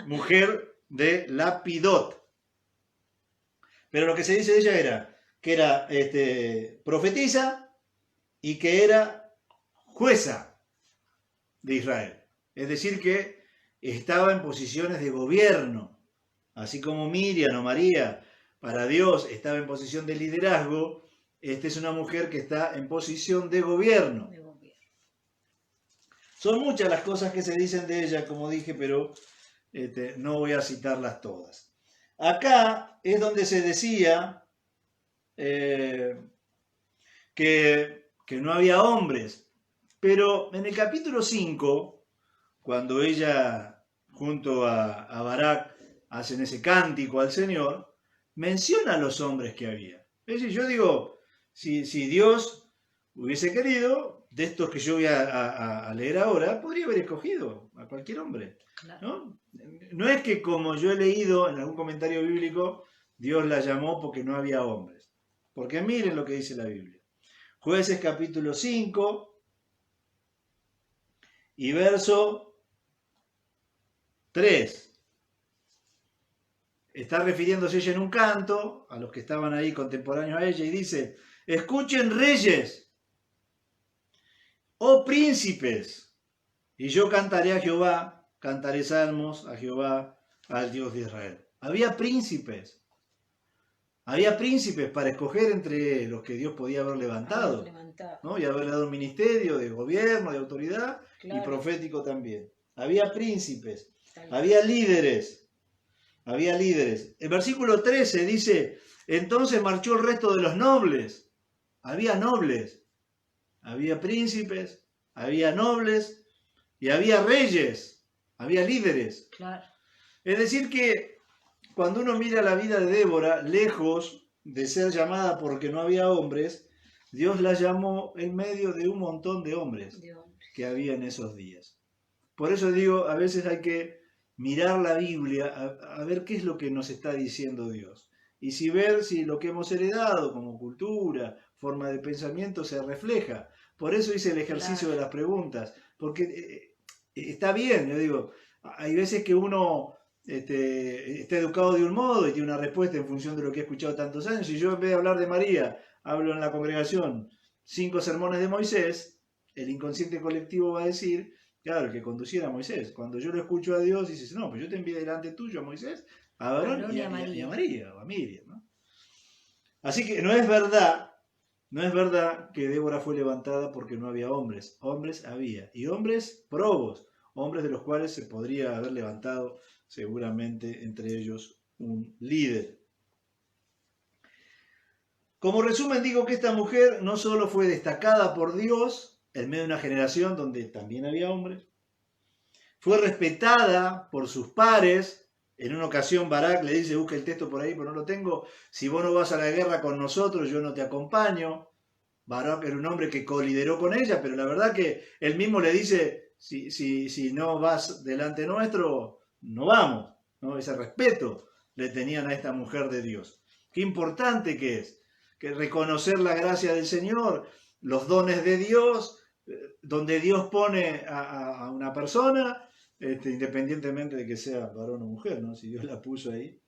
mujer de Lapidot. Pero lo que se dice de ella era que era profetisa y que era jueza de Israel. Es decir, que estaba en posiciones de gobierno, así como Miriam o María, para Dios estaba en posición de liderazgo. Esta es una mujer que está en posición de gobierno. Son muchas las cosas que se dicen de ella, como dije, pero no voy a citarlas todas. Acá es donde se decía que no había hombres, pero en el capítulo 5, cuando ella junto a Barak hacen ese cántico al Señor, menciona a los hombres que había. Es decir, yo digo, si Dios hubiese querido, de estos que yo voy a leer ahora, podría haber escogido a cualquier hombre. ¿No? No es que como yo he leído en algún comentario bíblico, Dios la llamó porque no había hombres. Porque miren lo que dice la Biblia. Jueces capítulo 5 y verso 3. Está refiriéndose ella en un canto a los que estaban ahí contemporáneos a ella y dice: escuchen reyes, oh príncipes, y yo cantaré a Jehová, cantaré salmos a Jehová, al Dios de Israel. Había príncipes para escoger entre los que Dios podía haber levantado, ¿no? Y haberle dado un ministerio de gobierno, de autoridad, claro, y profético también. Había príncipes, había líderes. El versículo 13 dice: entonces marchó el resto de los nobles. Había nobles, había príncipes, había nobles y había reyes, había líderes. Claro. Es decir que cuando uno mira la vida de Débora, lejos de ser llamada porque no había hombres, Dios la llamó en medio de un montón de hombres que había en esos días. Por eso digo, a veces hay que mirar la Biblia a ver qué es lo que nos está diciendo Dios. Y ver si lo que hemos heredado como cultura, forma de pensamiento se refleja. Por eso hice el ejercicio de las preguntas, porque está bien, yo digo, hay veces que uno está educado de un modo y tiene una respuesta en función de lo que ha escuchado tantos años. Si yo en vez de hablar de María, hablo en la congregación 5 sermones de Moisés, el inconsciente colectivo va a decir: claro, el que conduciera a Moisés. Cuando yo lo escucho a Dios, dices: no, pues yo te envié delante tuyo a Moisés, a Aarón y a María, o a Miriam, ¿no? Así que no es verdad que Débora fue levantada porque no había hombres. Hombres había, y hombres probos, hombres de los cuales se podría haber levantado seguramente entre ellos un líder. Como resumen digo que esta mujer no solo fue destacada por Dios en medio de una generación donde también había hombres, fue respetada por sus pares. En una ocasión Barak le dice, busca el texto por ahí, pero no lo tengo: si vos no vas a la guerra con nosotros, yo no te acompaño. Barak era un hombre que colideró con ella, pero la verdad que él mismo le dice, si no vas delante nuestro, no vamos, ¿no? Ese respeto le tenían a esta mujer de Dios. Qué importante que es, que reconocer la gracia del Señor, los dones de Dios, donde Dios pone a una persona, independientemente de que sea varón o mujer, ¿no? Si Dios la puso ahí.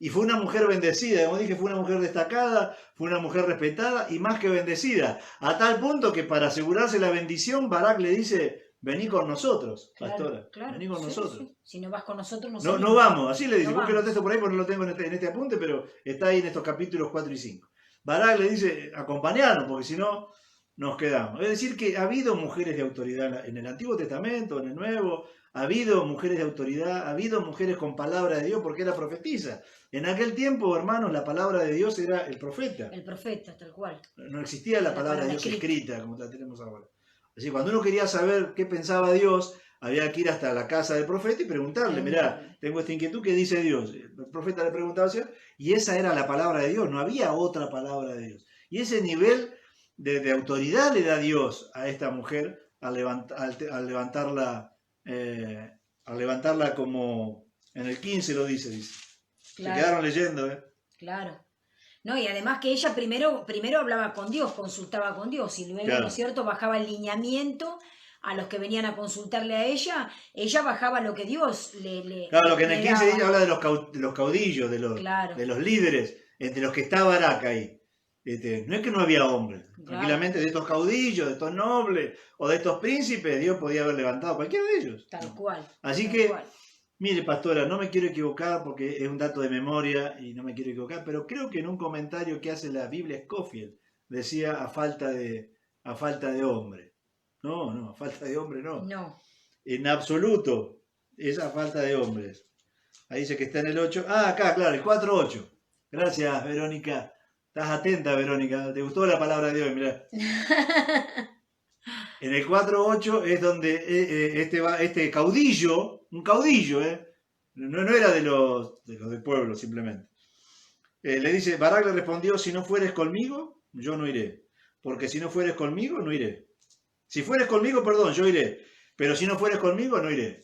Y fue una mujer bendecida, como dije, fue una mujer destacada, fue una mujer respetada y más que bendecida. A tal punto que para asegurarse la bendición, Barak le dice, vení con nosotros, pastora, Claro, vení con sí, nosotros. sí. Si no vas con nosotros, no No, salimos. no vamos, así le dice, No busque los vamos. textos por ahí porque no lo tengo en este apunte, pero está ahí en estos capítulos 4 y 5. Barak le dice, acompañarnos, porque si no, nos quedamos. Es decir, que ha habido mujeres de autoridad en el Antiguo Testamento, en el Nuevo, ha habido mujeres de autoridad, ha habido mujeres con palabra de Dios, porque era profetisa. En aquel tiempo, hermanos, la palabra de Dios era el profeta. El profeta, tal cual. No existía la La palabra de palabra Dios escrita, como la tenemos ahora. Así que cuando uno quería saber qué pensaba Dios, había que ir hasta la casa del profeta y preguntarle, mirá, tengo esta inquietud, ¿qué dice Dios? El profeta le preguntaba al Señor, y esa era la palabra de Dios, no había otra palabra de Dios. Y ese nivel de autoridad le da Dios a esta mujer al levantarla como en el 15 lo dice. Claro. Se quedaron leyendo, Claro. No, y además que ella primero hablaba con Dios, consultaba con Dios, y luego, Claro. ¿no es cierto?, bajaba el lineamiento a los que venían a consultarle a ella bajaba lo que Dios le Claro, lo que en el le 15 daba. ella habla de los caudillos, Claro. de los líderes, entre los que está Barak ahí. No es que no había hombres, Claro. Tranquilamente de estos caudillos, de estos nobles o de estos príncipes, Dios podía haber levantado a cualquiera de ellos. Tal cual. Así tal que, cual. mire, pastora, no me quiero equivocar porque es un dato de memoria y no me quiero equivocar, pero creo que en un comentario que hace la Biblia Scofield decía a falta de hombre. No, a falta de hombre no. No. En absoluto, es a falta de hombres. Ahí dice que está en el 8. Ah, acá, claro, el 4-8. Gracias, Verónica. Estás atenta, Verónica. Te gustó la palabra de hoy, mirá. En el 4-8 es donde este caudillo, un caudillo, no era de los del pueblo simplemente. Le dice, Barak le respondió, si no fueres conmigo, yo no iré. Porque si no fueres conmigo, no iré. Si fueres conmigo, perdón, yo iré. Pero si no fueres conmigo, no iré.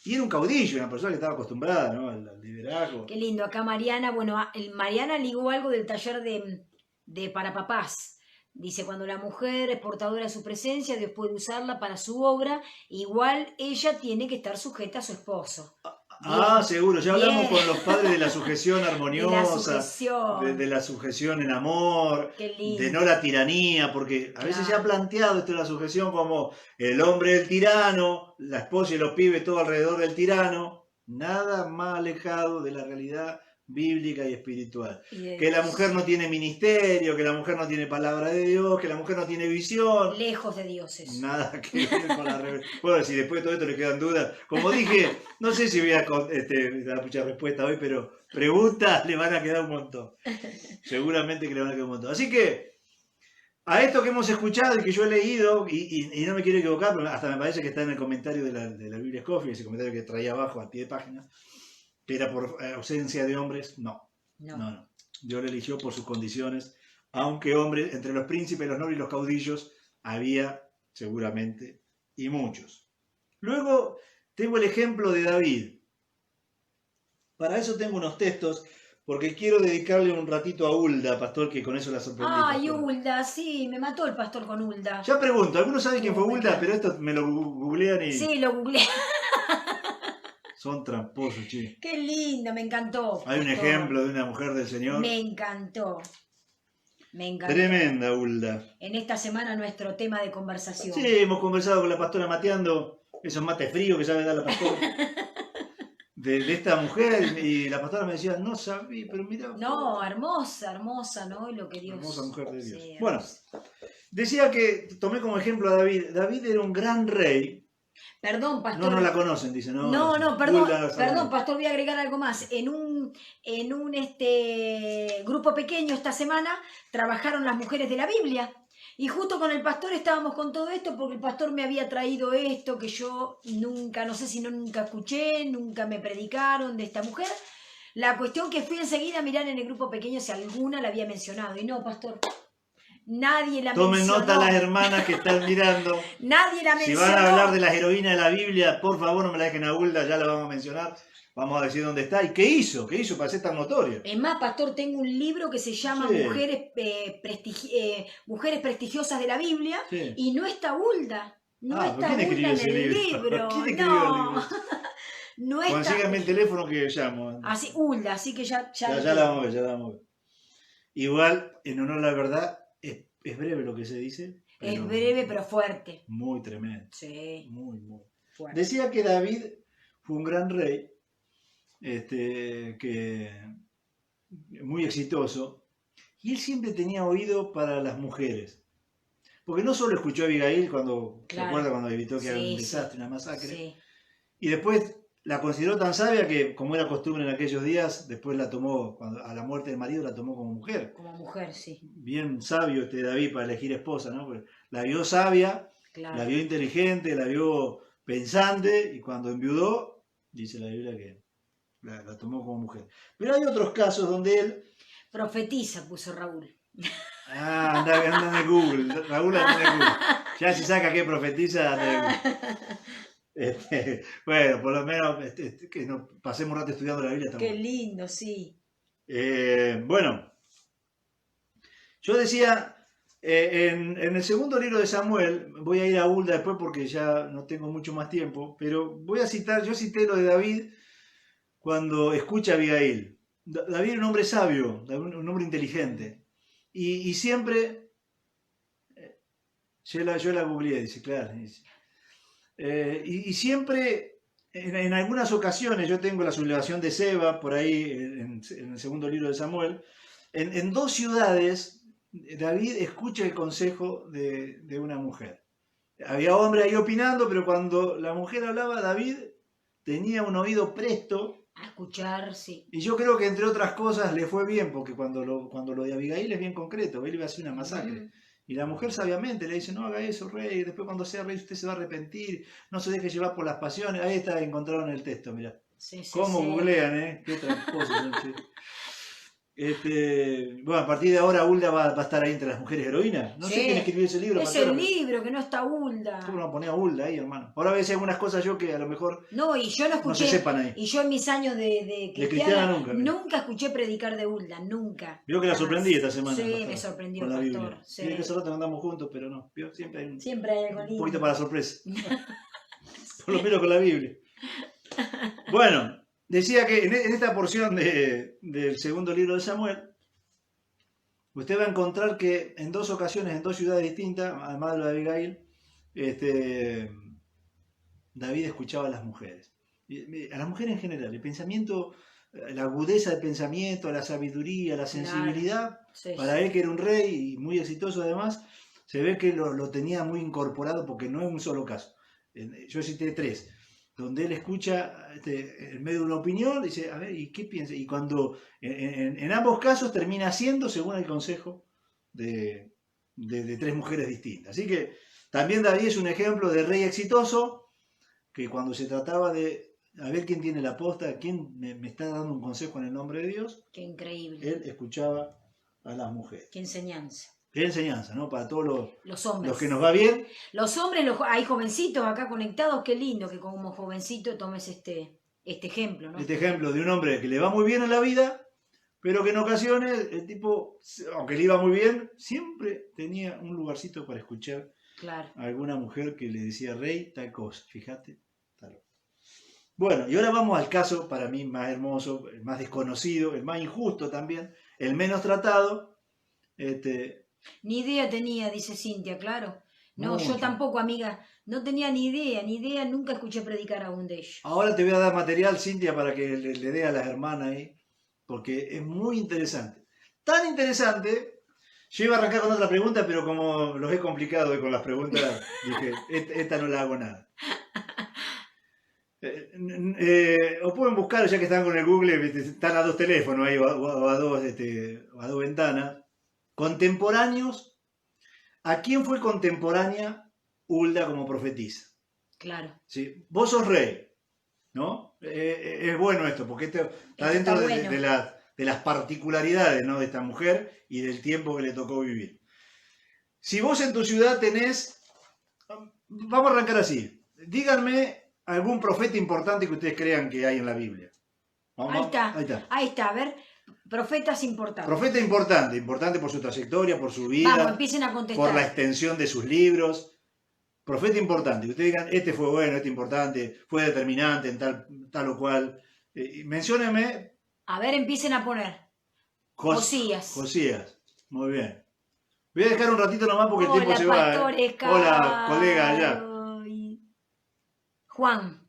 Y era un caudillo, una persona que estaba acostumbrada, ¿no?, al liderazgo. Qué lindo. Acá Mariana, bueno, Mariana ligó algo del taller de para papás. Dice, cuando la mujer es portadora de su presencia, Dios puede usarla para su obra, igual ella tiene que estar sujeta a su esposo. Ah, seguro, ya hablamos Bien. con los padres de la sujeción armoniosa, De la sujeción. de la sujeción en amor, Qué lindo. de no la tiranía, porque a veces se Claro. ha planteado esto de la sujeción como el hombre el tirano, la esposa y los pibes todo alrededor del tirano, nada más alejado de la realidad bíblica y espiritual. Que la mujer no tiene ministerio, que la mujer no tiene palabra de Dios, que la mujer no tiene visión. Lejos de Dios eso. Nada que ver con la revelación. Bueno, si después de todo esto le quedan dudas, como dije, no sé si voy a dar mucha respuesta hoy, pero preguntas le van a quedar un montón. Seguramente que le van a quedar un montón. Así que, a esto que hemos escuchado y que yo he leído, y no me quiero equivocar, pero hasta me parece que está en el comentario de la Biblia Scofield, ese comentario que traía abajo a pie de página, que era por ausencia de hombres. No. Dios le eligió por sus condiciones, aunque hombres, entre los príncipes, los nobles y los caudillos, había seguramente, y muchos. Luego tengo el ejemplo de David. Para eso tengo unos textos, porque quiero dedicarle un ratito a Hulda, pastor, que con eso la sorprendí. Ay, pastor. Hulda, sí, me mató el pastor con Hulda. Ya pregunto, ¿algunos saben quién fue No, Hulda? Pero esto me lo googlean y Sí, lo googleé. son tramposos, che. Qué lindo, me encantó. Hay un pastor. ejemplo de una mujer del Señor. Me encantó. Me encantó. Tremenda Hulda. En esta semana nuestro tema de conversación. Sí, hemos conversado con la pastora mateando esos mates fríos que sabe dar la pastora. De esta mujer, y la pastora me decía, no sabía, pero mira. No, hermosa, ¿no? Lo que Dios. Hermosa mujer de Dios. Sí, Bueno, hermosa. decía que tomé como ejemplo a David. David era un gran rey. Perdón, pastor. No la conocen, dice, ¿no? No, perdón, Hulda la sabe. perdón, pastor, voy a agregar algo más. En un grupo pequeño esta semana trabajaron las mujeres de la Biblia. Y justo con el pastor estábamos con todo esto porque el pastor me había traído esto que yo nunca, no sé si nunca escuché, nunca me predicaron de esta mujer. La cuestión que fui enseguida a mirar en el grupo pequeño si alguna la había mencionado. Y no, pastor, nadie la Tomen mencionó. nota las hermanas que están mirando. Nadie la Si mencionó. van a hablar de las heroínas de la Biblia, por favor no me la dejen a Hulda, ya la vamos a mencionar. Vamos a decir dónde está y qué hizo para ser tan notoria. Es más, pastor, tengo un libro que se llama Sí. Mujeres prestigiosas de la Biblia, Sí. y no está Hulda. No Ah, está ¿quién escribió Hulda en ese el libro? libro. ¿Quién escribió No. el libro? No está. Consíganme el teléfono que llamo. Así, Hulda, así que ya Ya la vamos a ver, ya la vamos a ver. Igual, en honor a la verdad, es breve lo que se dice. es breve pero fuerte. Muy tremendo. Sí, Muy, muy. fuerte. Decía que David fue un gran rey, que muy exitoso, y él siempre tenía oído para las mujeres. Porque no solo escuchó a Abigail cuando, ¿se Claro. acuerda cuando evitó que Sí, haga un sí. desastre, una masacre? Sí, Y después la consideró tan sabia que, como era costumbre en aquellos días, después la tomó, a la muerte del marido, la tomó como mujer. como mujer, sí, Bien sabio este David para elegir esposa, ¿no? Porque la vio sabia, claro. la vio inteligente, la vio pensante, y cuando enviudó, dice la Biblia que la tomó como mujer. Pero hay otros casos donde él... Profetiza, puso Raúl. anda en el Google, Raúl anda en el Google. Ya se saca que profetiza, anda en el Google. Bueno, por lo menos que nos pasemos un rato estudiando la Biblia. Qué lindo, sí. Bueno, yo decía, en el segundo libro de Samuel, voy a ir a Hulda después porque ya no tengo mucho más tiempo, pero voy a citar, yo cité lo de David cuando escucha a Abigail. David era un hombre sabio, un hombre inteligente, y siempre, yo la googleé, dice, claro, dice, y siempre, en algunas ocasiones, yo tengo la sublevación de Seba, por ahí, en el segundo libro de Samuel, en dos ciudades, David escucha el consejo de una mujer. Había hombres ahí opinando, pero cuando la mujer hablaba, David tenía un oído presto. A escuchar, sí. Y yo creo que, entre otras cosas, le fue bien, porque cuando lo de Abigail es bien concreto, él iba a hacer una masacre. Y la mujer sabiamente le dice, no haga eso, rey, después cuando sea rey usted se va a arrepentir, no se deje llevar por las pasiones. Ahí está, encontraron el texto, mirá. Sí, sí, ¿Cómo sí. googlean, Qué tramposos son, che. Bueno, a partir de ahora Hulda va a estar ahí entre las mujeres heroínas. No sé Sí. quién escribió ese libro. Es Mateo, el libro, que no está Hulda. ¿cómo no ponía Hulda ahí, hermano? Ahora a veces hay algunas cosas yo que a lo mejor No, y yo no no se escuché, sepan ahí. y yo en mis años de cristiana cristiana, nunca. nunca escuché predicar de Hulda, nunca. Vio que la Jamás. sorprendí esta semana. Sí, pastor, me sorprendió con el la pastor. Biblia. Sí. Sí, que hace rato no andamos juntos, pero no. ¿Vio? Siempre hay Siempre hay algo un lindo. poquito para sorpresa. Por lo menos con la Biblia. Bueno, decía que en esta porción del segundo libro de Samuel, usted va a encontrar que en dos ocasiones, en dos ciudades distintas, además de lo de Abigail, David escuchaba a las mujeres. A las mujeres en general, el pensamiento, la agudeza del pensamiento, la sabiduría, la sensibilidad, Sí, para él que era un rey y muy exitoso además, se ve que lo tenía muy incorporado porque no es un solo caso. Yo cité tres, donde él escucha en medio de una opinión, dice, a ver, ¿y qué piensa? Y cuando en ambos casos termina haciendo según el consejo de tres mujeres distintas. Así que también David es un ejemplo de rey exitoso, que cuando se trataba de a ver quién tiene la posta, quién me está dando un consejo en el nombre de Dios, Qué increíble. él escuchaba a las mujeres. Qué enseñanza. Qué enseñanza, ¿no? Para todos Los hombres. los que nos va bien. Los hombres, hay jovencitos acá conectados, qué lindo que como jovencito tomes este ejemplo, ¿no? Este ejemplo de un hombre que le va muy bien en la vida, pero que en ocasiones el tipo, aunque le iba muy bien, siempre tenía un lugarcito para escuchar Claro. a alguna mujer que le decía, rey, tal cosa, fíjate, tal. Bueno, y ahora vamos al caso para mí más hermoso, el más desconocido, el más injusto también, el menos tratado. Ni idea tenía, dice Cintia, claro. No, Mucho. yo tampoco, amiga. No tenía ni idea, nunca escuché predicar a un de ellos. Ahora te voy a dar material, Cintia, para que le dé a las hermanas ahí, porque es muy interesante. Tan interesante, yo iba a arrancar con otra pregunta, pero como los he complicado hoy con las preguntas, dije, esta no la hago nada. O pueden buscar, ya que están con el Google, están a dos teléfonos ahí, o a dos ventanas, contemporáneos. ¿A quién fue contemporánea Hulda como profetisa? Claro. ¿Sí? Vos sos rey, ¿no? Es bueno esto, porque esto está dentro está bueno. de las particularidades, ¿no? De esta mujer y del tiempo que le tocó vivir. Si vos en tu ciudad tenés, vamos a arrancar así, díganme algún profeta importante que ustedes crean que hay en la Biblia. Ahí está, a ver, profetas importantes. Profeta importante por su trayectoria, por su vida, Vamos, empiecen a contestar. por la extensión de sus libros. profeta importante, que ustedes digan, este fue bueno, este importante, fue determinante en tal o cual. Menciónenme A ver, empiecen a poner. Josías. Josías, muy bien. Voy a dejar un ratito nomás porque el Hola, tiempo se va. pastores, Hola, colega allá. Juan.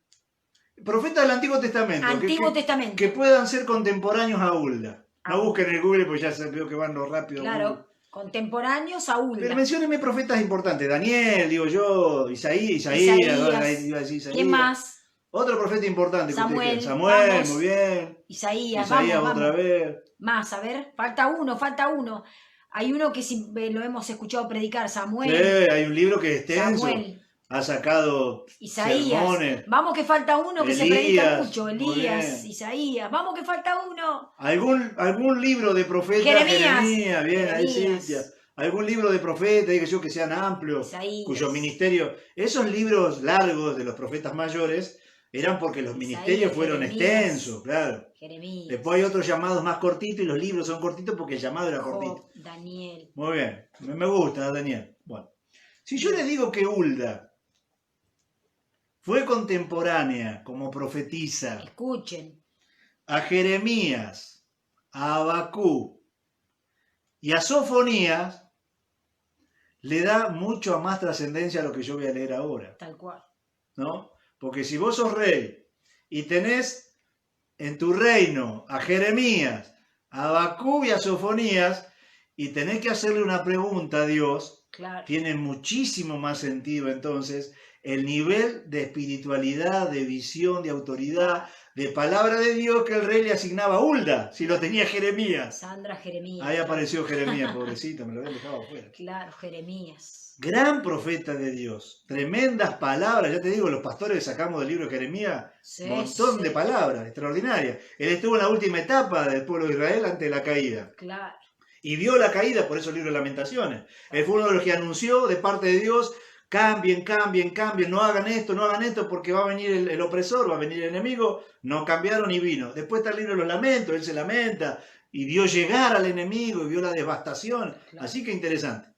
Profeta del Antiguo Testamento. Antiguo Testamento. Que puedan ser contemporáneos a Hulda. No Hulda. busquen en Google porque ya veo que van lo rápido. Claro, contemporáneos a Hulda. Pero menciónenme profetas importantes. Daniel, digo yo, Isaías. Iba a decir Isaías. ¿Quién más? Otro profeta importante. Samuel. Samuel, vamos. muy bien. Isaías, vamos. Otra vamos. vez. Más, a ver, falta uno. Hay uno que sí lo hemos escuchado predicar, Samuel. Sí, hay un libro que es extenso. Samuel. Ha sacado Isaías. sermones. Vamos que falta uno que Elías, se predica mucho. muy Elías, bien. Isaías. Vamos que falta uno. ¿Algún libro de profeta? Jeremías. Bien, ahí Jeremías. Cintia. ¿Algún libro de profeta, que sean amplios, Isaías. cuyo ministerio... Esos libros largos de los profetas mayores eran porque los ministerios fueron Jeremías. extensos, claro. Jeremías. Después hay otros llamados más cortitos y los libros son cortitos porque el llamado era cortito. Daniel. Muy bien, me gusta Daniel. Bueno, si yo le digo que Hulda fue contemporánea como profetisa Escuchen. a Jeremías, a Abacú y a Sofonías, le da mucho más trascendencia a lo que yo voy a leer ahora. Tal cual. ¿No? Porque si vos sos rey y tenés en tu reino a Jeremías, a Abacú y a Sofonías, y tenés que hacerle una pregunta a Dios, Claro. tiene muchísimo más sentido entonces el nivel de espiritualidad, de visión, de autoridad, de palabra de Dios que el rey le asignaba a Hulda, si lo tenía Jeremías. Sandra Jeremías. Ahí apareció Jeremías, pobrecito, me lo habían dejado afuera. Claro, Jeremías. Gran profeta de Dios, tremendas palabras, ya te digo, los pastores sacamos del libro de Jeremías un montón de palabras extraordinarias. Él estuvo en la última etapa del pueblo de Israel antes de la caída. Claro. Y vio la caída, por eso el libro de Lamentaciones. Él fue uno de los que anunció de parte de Dios, cambien, no hagan esto, porque va a venir el opresor, va a venir el enemigo. No cambiaron y vino. Después está el libro de los lamentos, él se lamenta y vio llegar al enemigo y vio la devastación. Claro. Así que interesante.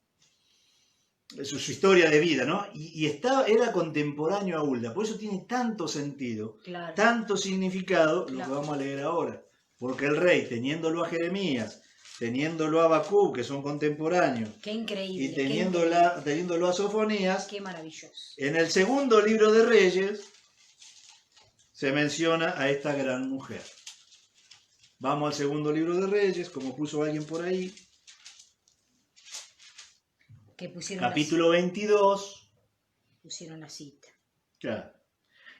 Su historia de vida, ¿no? Y era contemporáneo a Hulda, por eso tiene tanto sentido, Claro. tanto significado, lo Claro. que vamos a leer ahora. Porque el rey, teniéndolo a Jeremías, teniéndolo a Abacú, que son contemporáneos, Qué increíble. y teniéndolo a Sofonías, Qué maravilloso. en el segundo libro de Reyes se menciona a esta gran mujer. Vamos al segundo libro de Reyes, como puso alguien por ahí. Que pusieron Capítulo 22. Pusieron la cita. Claro.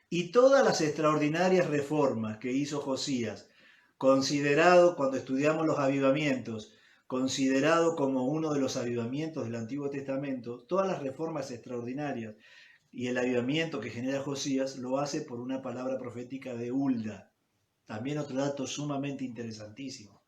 Y todas las extraordinarias reformas que hizo Josías, considerado cuando estudiamos los avivamientos, considerado como uno de los avivamientos del Antiguo Testamento, todas las reformas extraordinarias y el avivamiento que genera Josías lo hace por una palabra profética de Hulda. También otro dato sumamente interesantísimo.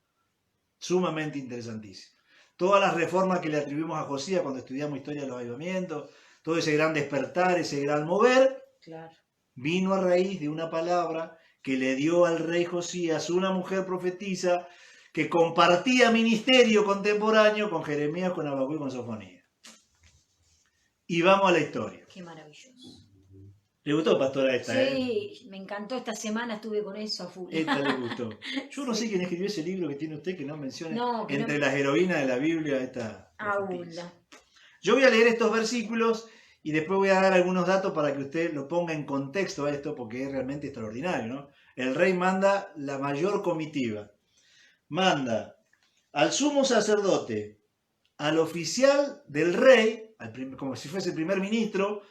Sumamente interesantísimo. Todas las reformas que le atribuimos a Josías cuando estudiamos historia de los avivamientos, todo ese gran despertar, ese gran mover, Claro. vino a raíz de una palabra que le dio al rey Josías una mujer profetisa que compartía ministerio contemporáneo con Jeremías, con Abacú y con Sofonías. Y vamos a la historia. Qué maravilloso. ¿Le gustó, pastora, esta? Sí, me encantó esta semana, estuve con eso a full. Esta le gustó. Yo no sé quién escribió ese libro que tiene usted que no menciona No, que entre no- las heroínas de la Biblia esta A profetisa. Hulda. Yo voy a leer estos versículos y después voy a dar algunos datos para que usted lo ponga en contexto a esto porque es realmente extraordinario, ¿no? El rey manda la mayor comitiva. Manda al sumo sacerdote, al oficial del rey, como si fuese el primer ministro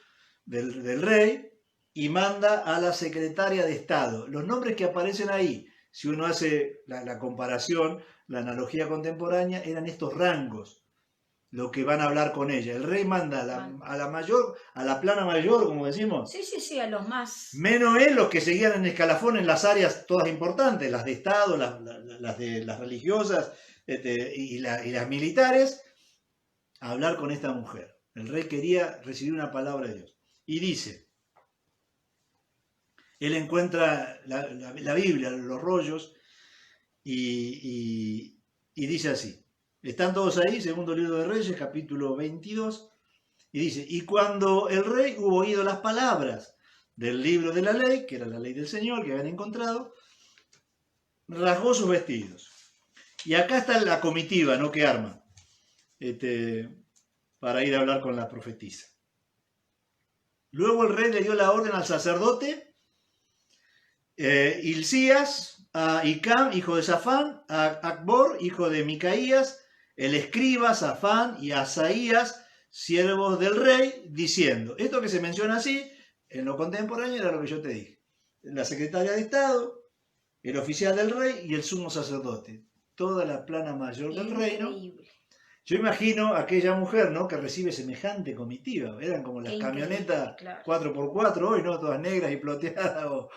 del rey, y manda a la secretaria de Estado. Los nombres que aparecen ahí, si uno hace la comparación, la analogía contemporánea, eran estos rangos, lo que van a hablar con ella. El rey manda a la mayor, a la plana mayor, como decimos, Sí, a los más. menos él, los que seguían en escalafón en las áreas todas importantes, las de Estado, las religiosas y las militares, a hablar con esta mujer. El rey quería recibir una palabra de Dios. Y dice, él encuentra la Biblia, los rollos, y dice así. Están todos ahí, segundo libro de Reyes, capítulo 22, Y dice, y cuando el rey hubo oído las palabras del libro de la ley, que era la ley del Señor que habían encontrado, rasgó sus vestidos. Y acá está la comitiva, ¿no? Que arma para ir a hablar con la profetisa. Luego el rey le dio la orden al sacerdote Hilcías, a Hicam, hijo de Safán, a Acbor, hijo de Micaías, el escriba Safán y a Asaías, siervos del rey, diciendo, esto que se menciona así, en lo contemporáneo era lo que yo te dije, la secretaria de Estado, el oficial del rey y el sumo sacerdote, toda la plana mayor del reino. Increíble. Yo imagino a aquella mujer, ¿no? Que recibe semejante comitiva. Eran como las Qué camionetas increíble, claro. 4x4 hoy, ¿no? Todas negras y ploteadas o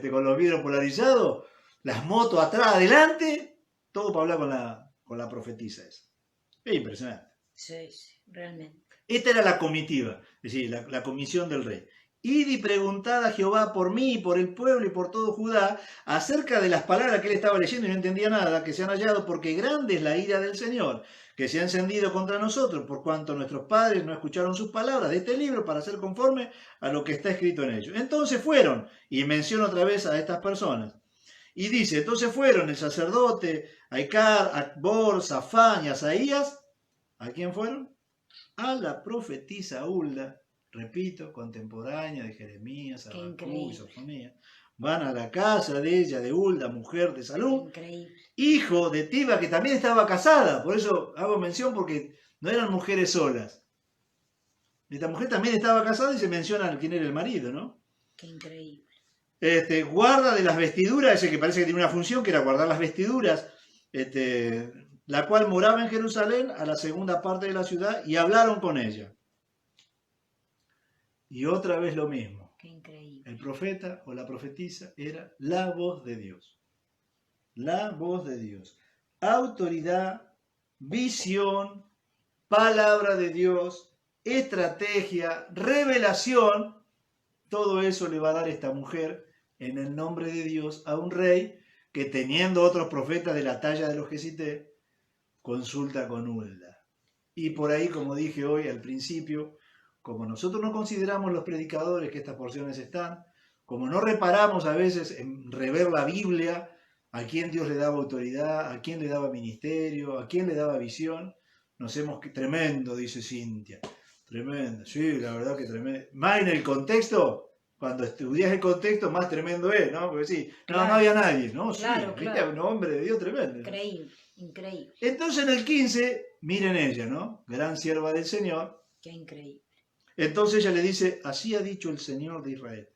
con los vidrios polarizados. Las motos atrás, adelante. Todo para hablar con la profetisa esa. Es impresionante. Sí, sí, realmente. Esta era la comitiva, es decir, la comisión del rey. Id y preguntad a Jehová por mí, por el pueblo y por todo Judá, acerca de las palabras que él estaba leyendo y no entendía nada, que se han hallado, porque grande es la ira del Señor, que se ha encendido contra nosotros, por cuanto nuestros padres no escucharon sus palabras de este libro para ser conforme a lo que está escrito en ellos. Entonces fueron, y menciona otra vez a estas personas, y dice, entonces fueron el sacerdote, Aicar, Acbor, Safán y Asaías. ¿A quién fueron? A la profetisa Hulda, repito, contemporánea de Jeremías, Habacuc y Sofonías. Van a la casa de ella, de Hulda, mujer de Salum, Increíble. hijo de Tiba, que también estaba casada. Por eso hago mención, porque no eran mujeres solas. Esta mujer también estaba casada y se menciona quién era el marido, ¿no? Qué increíble. Guarda de las vestiduras, ese que parece que tiene una función, que era guardar las vestiduras, la cual moraba en Jerusalén, a la segunda parte de la ciudad, y hablaron con ella. Y otra vez lo mismo. Qué increíble. El profeta o la profetisa era la voz de Dios. La voz de Dios. Autoridad, visión, palabra de Dios, estrategia, revelación. Todo eso le va a dar esta mujer en el nombre de Dios a un rey que, teniendo otros profetas de la talla de los que cité, consulta con Hulda. Y por ahí, como dije hoy al principio, como nosotros no consideramos los predicadores que estas porciones están, como no reparamos a veces en rever la Biblia, a quién Dios le daba autoridad, a quién le daba ministerio, a quién le daba visión, nos hemos... Tremendo, dice Cintia. Tremendo, sí, la verdad que tremendo. Más en el contexto, cuando estudias el contexto, más tremendo es, ¿no? Porque sí, no había nadie, ¿no? Claro, sí, claro. Un hombre de Dios tremendo. Increíble, increíble. Entonces en el 15, miren ella, ¿no? Gran sierva del Señor. Qué increíble. Entonces ella le dice, así ha dicho el Señor de Israel.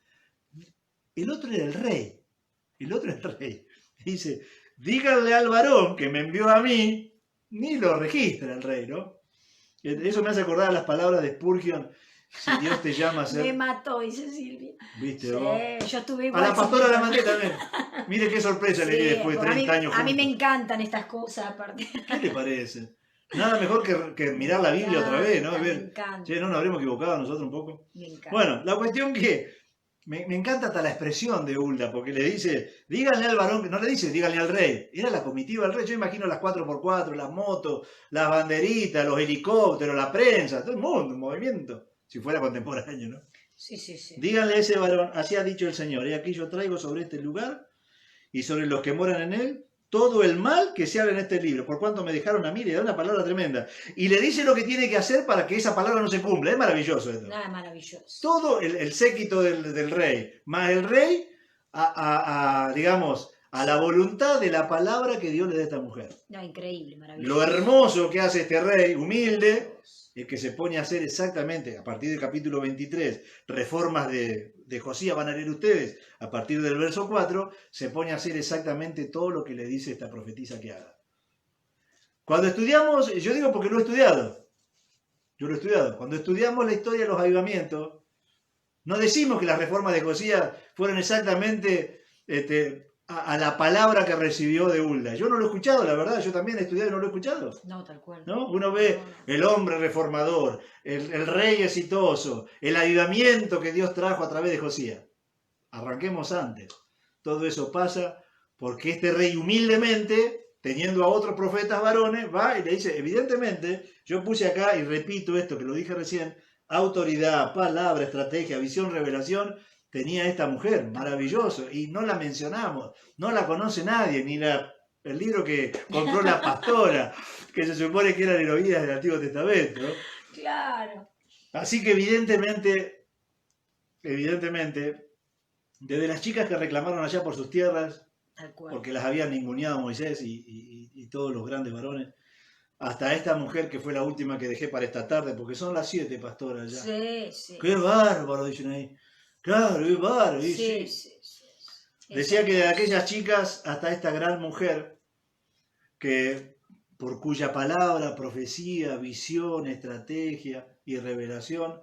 El otro era el rey. El otro es el rey. Dice, díganle al varón que me envió a mí, ni lo registra el rey, ¿no? Eso me hace acordar las palabras de Spurgeon, si Dios te llama a ser... Me mató, dice Silvia. ¿Viste Sí, vos? yo estuve A igual. la pastora la mandé también. Mire qué sorpresa le di después de porque 30 años a mí me juntos. encantan estas cosas, aparte. ¿Qué le parece? Nada mejor que mirar la Biblia otra vez, ¿no? Me Ver, encanta. che, ¿no nos habremos equivocado nosotros un poco? Me encanta. Bueno, la cuestión que me encanta hasta la expresión de Hulda, porque le dice, díganle al varón, no le dice, díganle al rey, era la comitiva del rey. Yo imagino las 4x4, las motos, las banderitas, los helicópteros, la prensa, todo el mundo, un movimiento, si fuera contemporáneo, ¿no? Sí, sí, sí. Díganle a ese varón, así ha dicho el Señor, he aquí yo traigo sobre este lugar y sobre los que moran en él todo el mal que se habla en este libro, por cuanto me dejaron a mí, le da una palabra tremenda. Y le dice lo que tiene que hacer para que esa palabra no se cumpla. Es maravilloso esto. Nada maravilloso. Todo el séquito del rey, más el rey, digamos, a la voluntad de la palabra que Dios le da a esta mujer. No, increíble, maravilloso. Lo hermoso que hace este rey, humilde, es que se pone a hacer exactamente, a partir del capítulo 23, reformas de Josías van a leer ustedes, a partir del verso 4, se pone a hacer exactamente todo lo que le dice esta profetisa que haga. Cuando estudiamos, yo digo porque lo he estudiado, yo lo he estudiado, cuando estudiamos la historia de los avivamientos, no decimos que las reformas de Josías fueron exactamente a la palabra que recibió de Hulda. Yo no lo he escuchado, la verdad, yo también he estudiado y no lo he escuchado. No, tal cual. ¿No? Uno ve el hombre reformador, el rey exitoso, el avivamiento que Dios trajo a través de Josías. Arranquemos antes. Todo eso pasa porque este rey humildemente, teniendo a otros profetas varones, va y le dice, evidentemente, yo puse acá, y repito esto que lo dije recién, autoridad, palabra, estrategia, visión, revelación, tenía esta mujer, maravilloso, y no la mencionamos, no la conoce nadie, ni el libro que compró la pastora, que se supone que eran heroínas del Antiguo Testamento, ¿no? Claro. Así que evidentemente, desde las chicas que reclamaron allá por sus tierras, Tal cual. porque las habían ninguneado Moisés y todos los grandes varones, hasta esta mujer que fue la última que dejé para esta tarde, porque son las 7, pastora, ya. Sí, sí. ¡Qué bárbaro! Dicen ahí. Claro, qué bárbaro. Y Sí, sí. sí. Decía que de aquellas chicas hasta esta gran mujer, que por cuya palabra, profecía, visión, estrategia y revelación,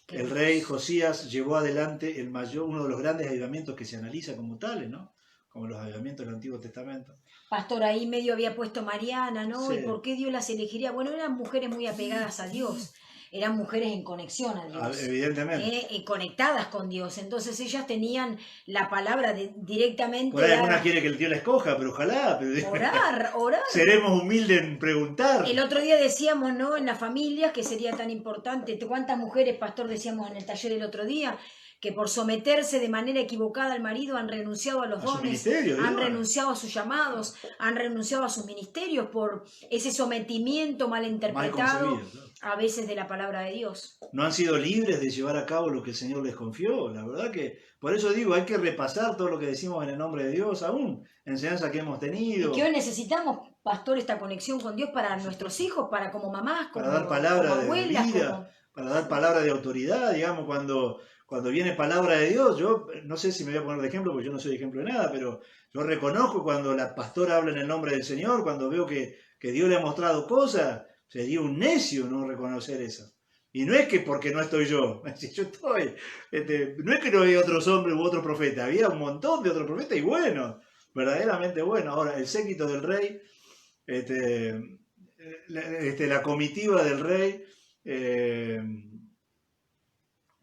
Qué el rey Josías llevó adelante uno de los grandes avivamientos que se analiza como tales, ¿no? Como los avivamientos del Antiguo Testamento. Pastor, ahí medio había puesto Mariana, ¿no? Sí. ¿Y por qué Dios las elegiría? Bueno, eran mujeres muy apegadas a Dios, eran mujeres en conexión a Dios, Evidentemente. Conectadas con Dios. Entonces ellas tenían la palabra directamente. Por ahí alguna quiere que el tío la escoja, pero ojalá. Pero Orar. seremos humildes en preguntar. El otro día decíamos, ¿no? En las familias, que sería tan importante. ¿Cuántas mujeres, pastor, decíamos en el taller el otro día? Que por someterse de manera equivocada al marido han renunciado a los dones, han renunciado a sus llamados, han renunciado a sus ministerios por ese sometimiento mal interpretado, a veces de la palabra de Dios. No han sido libres de llevar a cabo lo que el Señor les confió. La verdad que, por eso digo, hay que repasar todo lo que decimos en el nombre de Dios, aún enseñanza que hemos tenido. Y que hoy necesitamos, pastor, esta conexión con Dios para nuestros hijos, para como mamás, como, para dar palabra como abuelas, de vida, para dar palabra de autoridad, digamos, cuando viene palabra de Dios. Yo no sé si me voy a poner de ejemplo, porque yo no soy ejemplo de nada, pero yo reconozco cuando la pastora habla en el nombre del Señor, cuando veo que Dios le ha mostrado cosas, sería un necio no reconocer eso. Y no es que porque no estoy yo, si yo estoy, no es que no había otros hombres u otros profetas, había un montón de otros profetas y buenos, verdaderamente buenos. Ahora, el séquito del rey, la comitiva del rey,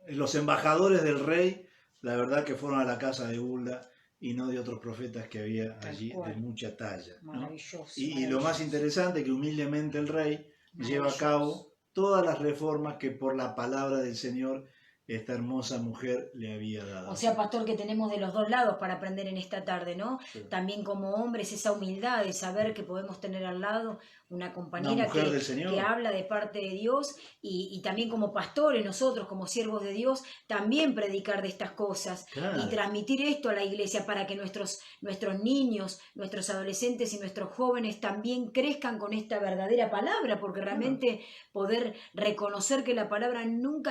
los embajadores del rey, la verdad que fueron a la casa de Hulda y no de otros profetas que había allí de mucha talla, ¿no? Maravilloso, y lo más interesante, que humildemente el rey lleva a cabo todas las reformas que por la palabra del Señor esta hermosa mujer le había dado. O sea, pastor, que tenemos de los dos lados para aprender en esta tarde, ¿no? Sí. También como hombres, esa humildad de saber que podemos tener al lado una compañera que habla de parte de Dios, y también como pastores, nosotros como siervos de Dios, también predicar de estas cosas, claro, y transmitir esto a la iglesia para que nuestros niños, nuestros adolescentes y nuestros jóvenes también crezcan con esta verdadera palabra, porque realmente poder reconocer que la palabra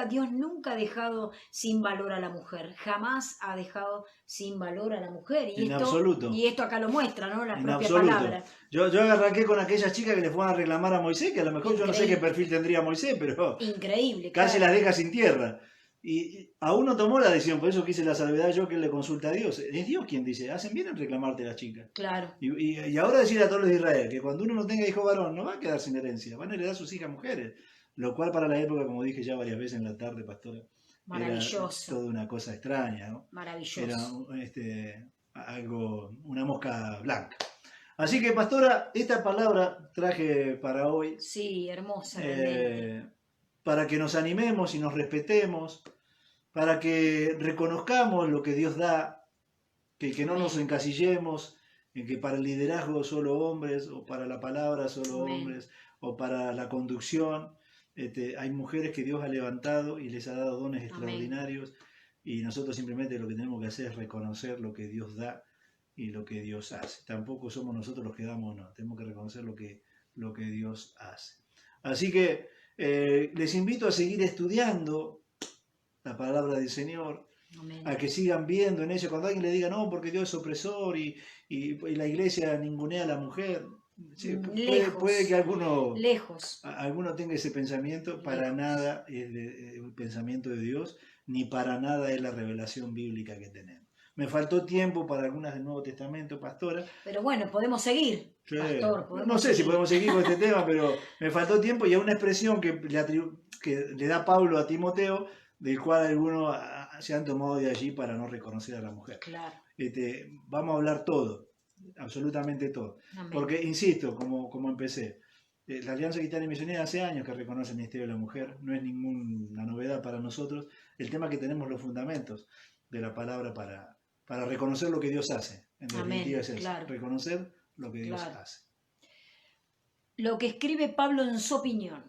Dios nunca ha dejado sin valor a la mujer, jamás ha dejado sin valor a la mujer. Y esto acá lo muestra, ¿no? La propia palabra. Yo arranqué con aquellas chicas que le fueron a reclamar a Moisés, que a lo mejor yo no sé qué perfil tendría Moisés, pero increíble, casi las deja sin tierra. Y aún no tomó la decisión, por eso quise la salvedad yo, que él le consulta a Dios. Es Dios quien dice, hacen bien en reclamarte a las chicas. Claro. Y ahora decirle a todos los de Israel que cuando uno no tenga hijo varón, no va a quedar sin herencia, van a heredar sus hijas mujeres. Lo cual para la época, como dije ya varias veces en la tarde, pastora, maravilloso, era toda una cosa extraña, ¿no? Maravilloso. Era una mosca blanca. Así que, pastora, esta palabra traje para hoy. Sí, hermosa. Para que nos animemos y nos respetemos, para que reconozcamos lo que Dios da, que no nos encasillemos en que para el liderazgo solo hombres, o para la palabra solo hombres, o para la conducción. Hay mujeres que Dios ha levantado y les ha dado dones extraordinarios, y nosotros simplemente lo que tenemos que hacer es reconocer lo que Dios da y lo que Dios hace. Tampoco somos nosotros los que damos, no, tenemos que reconocer lo que Dios hace. Así que les invito a seguir estudiando la palabra del Señor, a que sigan viendo en ella. Cuando alguien le diga, no, porque Dios es opresor y la iglesia ningunea a la mujer, sí, puede que alguno tenga ese pensamiento. Para nada es el pensamiento de Dios, ni para nada es la revelación bíblica que tenemos. Me faltó tiempo para algunas del Nuevo Testamento, pastora. Pero bueno, podemos seguir, sí, pastor. No sé si podemos seguir con este tema, pero me faltó tiempo, y a una expresión que le da Pablo a Timoteo, del cual algunos se han tomado de allí para no reconocer a la mujer. Claro. Vamos a hablar todo, absolutamente todo. Amén. Porque, insisto, como empecé, La Alianza Cristiana y Misionera hace años que reconoce el ministerio de la mujer, no es ninguna novedad para nosotros. El tema es que tenemos los fundamentos de la palabra para reconocer lo que Dios hace. En definitiva es eso, claro. reconocer lo que Dios Claro. hace. Lo que escribe Pablo en su opinión.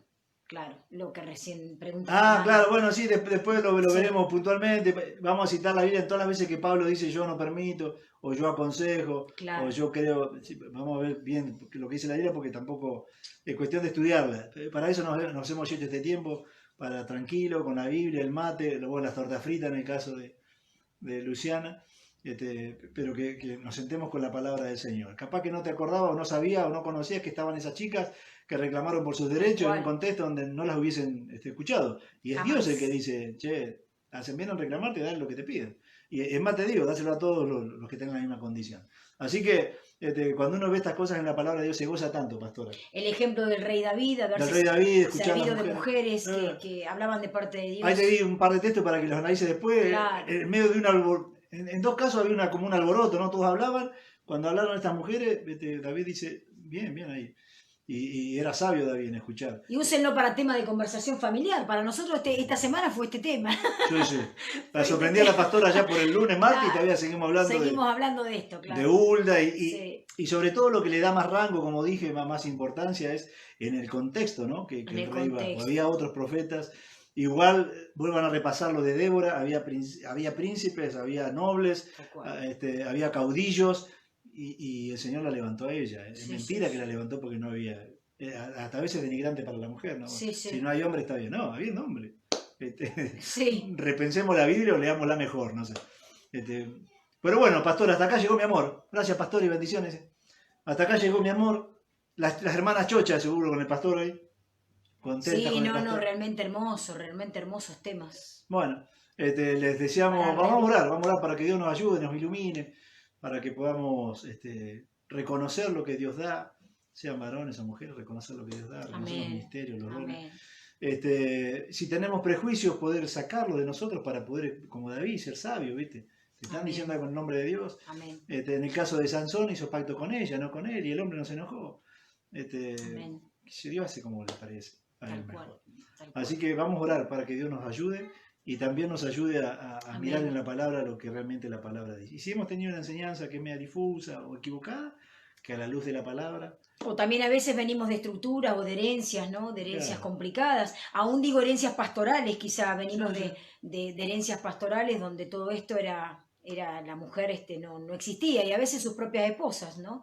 Claro, lo que recién preguntaba. Claro, bueno, sí, después lo Sí. veremos puntualmente. Vamos a citar la Biblia en todas las veces que Pablo dice yo no permito, o yo aconsejo, Claro. o yo creo. Sí, vamos a ver bien lo que dice la Biblia porque tampoco es cuestión de estudiarla. Para eso nos hemos hecho este tiempo, para tranquilo, con la Biblia, el mate, luego las tortas fritas en el caso de Luciana. Pero que nos sentemos con la palabra del Señor. Capaz que no te acordabas o no sabías o no conocías que estaban esas chicas que reclamaron por sus derechos en un contexto donde no las hubiesen escuchado. Y es Jamás. Dios el que dice, che, hacen bien en reclamarte, dale lo que te piden. Y es más te digo, dáselo a todos los que tengan la misma condición. Así que cuando uno ve estas cosas en la palabra de Dios se goza tanto, pastora. El ejemplo del rey David, haberse Del rey David, escuchar a las servido de mujeres. mujeres que hablaban de parte de Dios. Ahí te di un par de textos para que los analices después. Claro. En medio de en dos casos había como un alboroto, ¿no? Todos hablaban. Cuando hablaron estas mujeres, David dice, bien, bien ahí. Y era sabio David en escuchar. Y úsenlo para tema de conversación familiar. Para nosotros esta semana fue este tema. Sí. La sorprendí a la pastora ya por el lunes, martes, y todavía seguimos hablando de esto, claro. De Hulda Sí. y sobre todo lo que le da más rango, como dije, más importancia es en el contexto, ¿no? Que el rey contexto. había otros profetas. Igual, vuelvan a repasar lo de Débora, había príncipes, había nobles, había caudillos, y el Señor la levantó a ella. Es mentira que la levantó porque no había, hasta a veces denigrante para la mujer, ¿no? Sí. Si no hay hombre está bien, no, había un hombre. Sí. Repensemos la Biblia o leámosla mejor, no sé. Pero bueno, pastor, hasta acá llegó mi amor. Gracias, pastor, y bendiciones. Hasta acá llegó mi amor. Las hermanas chochas, seguro, con el pastor hoy. Contentas con el pastor. realmente hermosos temas. Bueno, les deseamos, vamos a orar para que Dios nos ayude, nos ilumine, para que podamos reconocer lo que Dios da, sean varones o mujeres, reconocer lo que Dios da, reconocer los ministerios, los dones. Si tenemos prejuicios, poder sacarlos de nosotros para poder, como David, ser sabio, ¿viste? Te están diciendo algo en nombre de Dios. Amén. En el caso de Sansón hizo pacto con ella, no con él, y el hombre no se enojó. Amén. Dios hace como le parece a él mejor. Tal cual. Así que vamos a orar para que Dios nos ayude y también nos ayude a mirar en la palabra lo que realmente la palabra dice. Y si hemos tenido una enseñanza que es media difusa o equivocada, que a la luz de la palabra. O también a veces venimos de estructuras o de herencias, ¿no? De herencias complicadas. Aún digo herencias pastorales, quizá venimos de herencias pastorales donde todo esto era la mujer no existía, y a veces sus propias esposas, ¿no?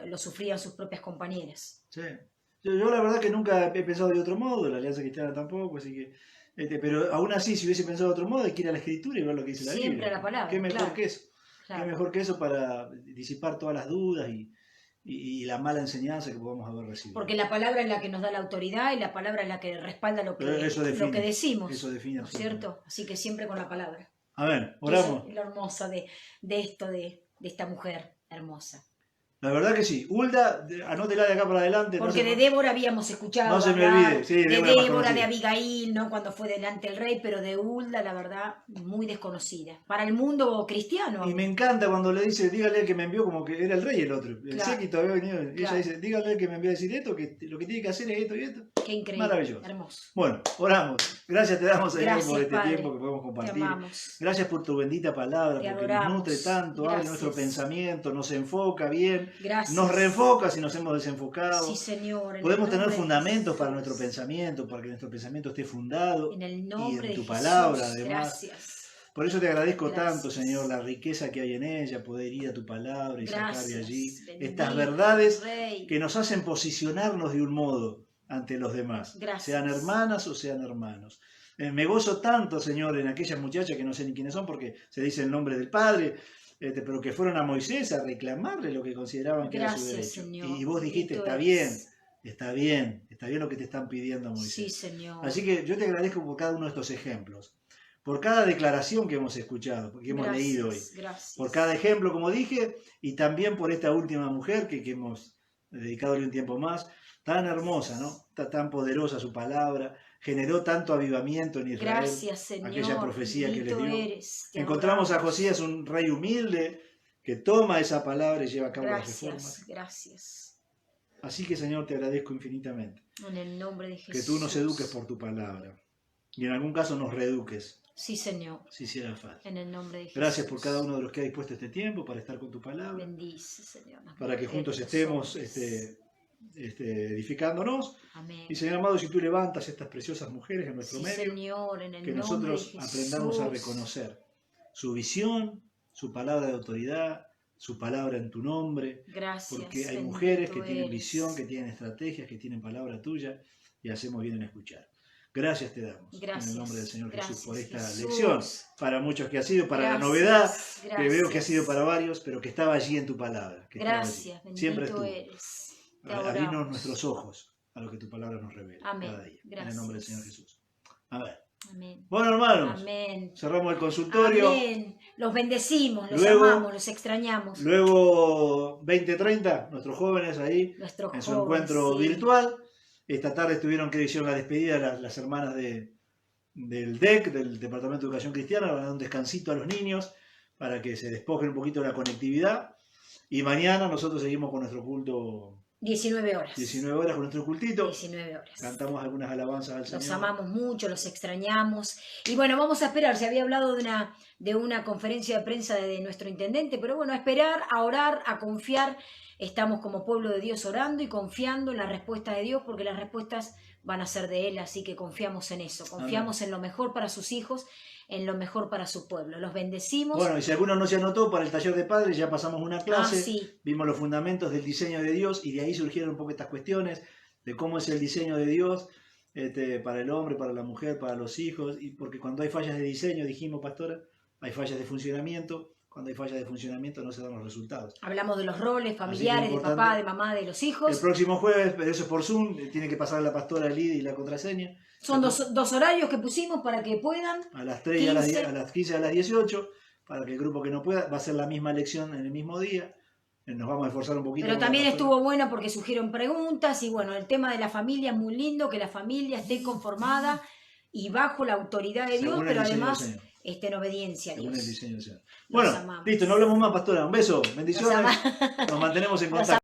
Lo sufrían sus propias compañeras. Sí. Yo la verdad que nunca he pensado de otro modo, la Alianza Cristiana tampoco, así que pero aún así, si hubiese pensado de otro modo, hay que ir a la Escritura y ver lo que dice la Biblia. Siempre a la palabra. ¿Qué mejor que eso? Claro. ¿Qué mejor que eso para disipar todas las dudas y la mala enseñanza que podamos haber recibido? Porque la palabra es la que nos da la autoridad y la palabra es la que respalda lo que decimos. Eso define, ¿no es cierto? Así que siempre con la palabra. Amén. Oramos. Es lo hermoso de esto, de esta mujer hermosa. La verdad que sí. Hulda, anótela de acá para adelante. Porque de Débora habíamos escuchado no se me olvide. Sí, de Débora, de de Abigail, ¿no? Cuando fue delante del rey, pero de Hulda, la verdad, muy desconocida. Para el mundo cristiano. Y me encanta cuando le dice, dígale que me envió, como que era el rey el otro. El séquito había venido. Y ella dice, dígale que me envió a decir esto, que lo que tiene que hacer es esto y esto. Qué increíble. Maravilloso. Hermoso. Bueno, oramos. Gracias te damos, Señor, por este Padre. tiempo que podemos compartir. Te amamos. Gracias por tu bendita palabra, Te porque adoramos. nos nutre tanto, abre nuestro pensamiento, nos enfoca bien, Gracias. nos reenfoca si nos hemos desenfocado. Sí, Señor. Podemos tener fundamentos para nuestro pensamiento, para que nuestro pensamiento esté fundado en el nombre y en tu de palabra, Jesús. además. Gracias. Por eso te agradezco Gracias. tanto, Señor, la riqueza que hay en ella, poder ir a tu palabra y sacar de allí Bendito estas verdades Rey. que nos hacen posicionarnos de un modo ante los demás, Gracias. sean hermanas o sean hermanos. Me gozo tanto, Señor, en aquellas muchachas que no sé ni quiénes son porque se dice el nombre del Padre, pero que fueron a Moisés a reclamarle lo que consideraban que era su derecho. Señor. Y vos dijiste, Bendito está bien lo que te están pidiendo, Moisés. Sí, Señor. Así que yo te agradezco por cada uno de estos ejemplos, por cada declaración que hemos escuchado, que hemos leído hoy, Gracias. por cada ejemplo, como dije, y también por esta última mujer que hemos dedicado un tiempo más, tan hermosa, ¿no? Tan poderosa su palabra, generó tanto avivamiento en Israel. Gracias, Señor. Aquella profecía que les dio. Eres. Encontramos a Josías, un rey humilde, que toma esa palabra y lleva a cabo las reformas. Gracias. Así que, Señor, te agradezco infinitamente En el nombre de Jesús. que tú nos eduques por tu palabra y en algún caso nos reeduques, Sí, Señor. si hiciera falta. En el nombre de Jesús. Gracias por cada uno de los que ha dispuesto este tiempo para estar con tu palabra, Bendice, Señor. las para que mujeres, juntos los estemos hombres. edificándonos. Amén. Y, Señor amado, si tú levantas estas preciosas mujeres en nuestro Sí, medio, Señor, en el que nombre nosotros de Jesús. aprendamos a reconocer su visión, su palabra de autoridad, su palabra en tu nombre, Gracias. porque hay bendito mujeres que tienen eres. visión, que tienen estrategias, que tienen palabra tuya y hacemos bien en escuchar. Gracias te damos Gracias. en el nombre del Señor Jesús por esta Jesús. lección, para muchos que ha sido, para Gracias, la novedad, que gracias. veo que ha sido para varios, pero que estaba allí en tu palabra. Que estaba allí. Gracias, bendito Siempre estuvo. eres. Te Abrirnos adoramos. nuestros ojos a lo que tu palabra nos revela Amén. cada día. En Gracias. el nombre del Señor Jesús. Amén. Amén. Bueno, hermanos, Amén. cerramos el consultorio. Amén. Los bendecimos, los Luego- amamos, los extrañamos. Luego 20:30, nuestros jóvenes ahí Nuestros en su jóvenes, encuentro sí. virtual. Esta tarde estuvieron que hicieron la despedida las hermanas del DEC, del Departamento de Educación Cristiana, van a dar un descansito a los niños para que se despojen un poquito de la conectividad. Y mañana nosotros seguimos con nuestro culto, 19 horas. 19 horas con nuestro cultito. 19 horas. Cantamos algunas alabanzas al Los Señor. amamos mucho, los extrañamos. Y bueno, vamos a esperar. Se había hablado de una conferencia de prensa de nuestro intendente, pero bueno, a esperar, a orar, a confiar. Estamos como pueblo de Dios orando y confiando en la respuesta de Dios, porque las respuestas van a ser de Él, así que confiamos en eso. Confiamos en lo mejor para sus hijos, en lo mejor para su pueblo. Los bendecimos. Bueno, y si alguno no se anotó para el taller de padres, ya pasamos una clase, sí. vimos los fundamentos del diseño de Dios y de ahí surgieron un poco estas cuestiones de cómo es el diseño de Dios para el hombre, para la mujer, para los hijos, y porque cuando hay fallas de diseño, dijimos, pastora, hay fallas de funcionamiento. Cuando hay fallas de funcionamiento no se dan los resultados. Hablamos de los roles familiares, de importante. papá, de mamá, de los hijos. El próximo jueves, pero eso es por Zoom, tiene que pasar la pastora el ID y la contraseña. Son dos horarios que pusimos para que puedan. A las 3 y a las 15. a las 15 y a las 18, para que el grupo que no pueda, va a ser la misma lección en el mismo día. Nos vamos a esforzar un poquito. Pero con la también pastora. estuvo bueno porque surgieron preguntas y bueno, el tema de la familia es muy lindo, que la familia esté conformada y bajo la autoridad de Dios, Según el pero diseño además del Señor. esté en obediencia a Según Dios. el diseño del Señor. Los Bueno, amamos. listo, no hablamos más, pastora. Un beso, bendiciones. Los Nos mantenemos en Los contacto.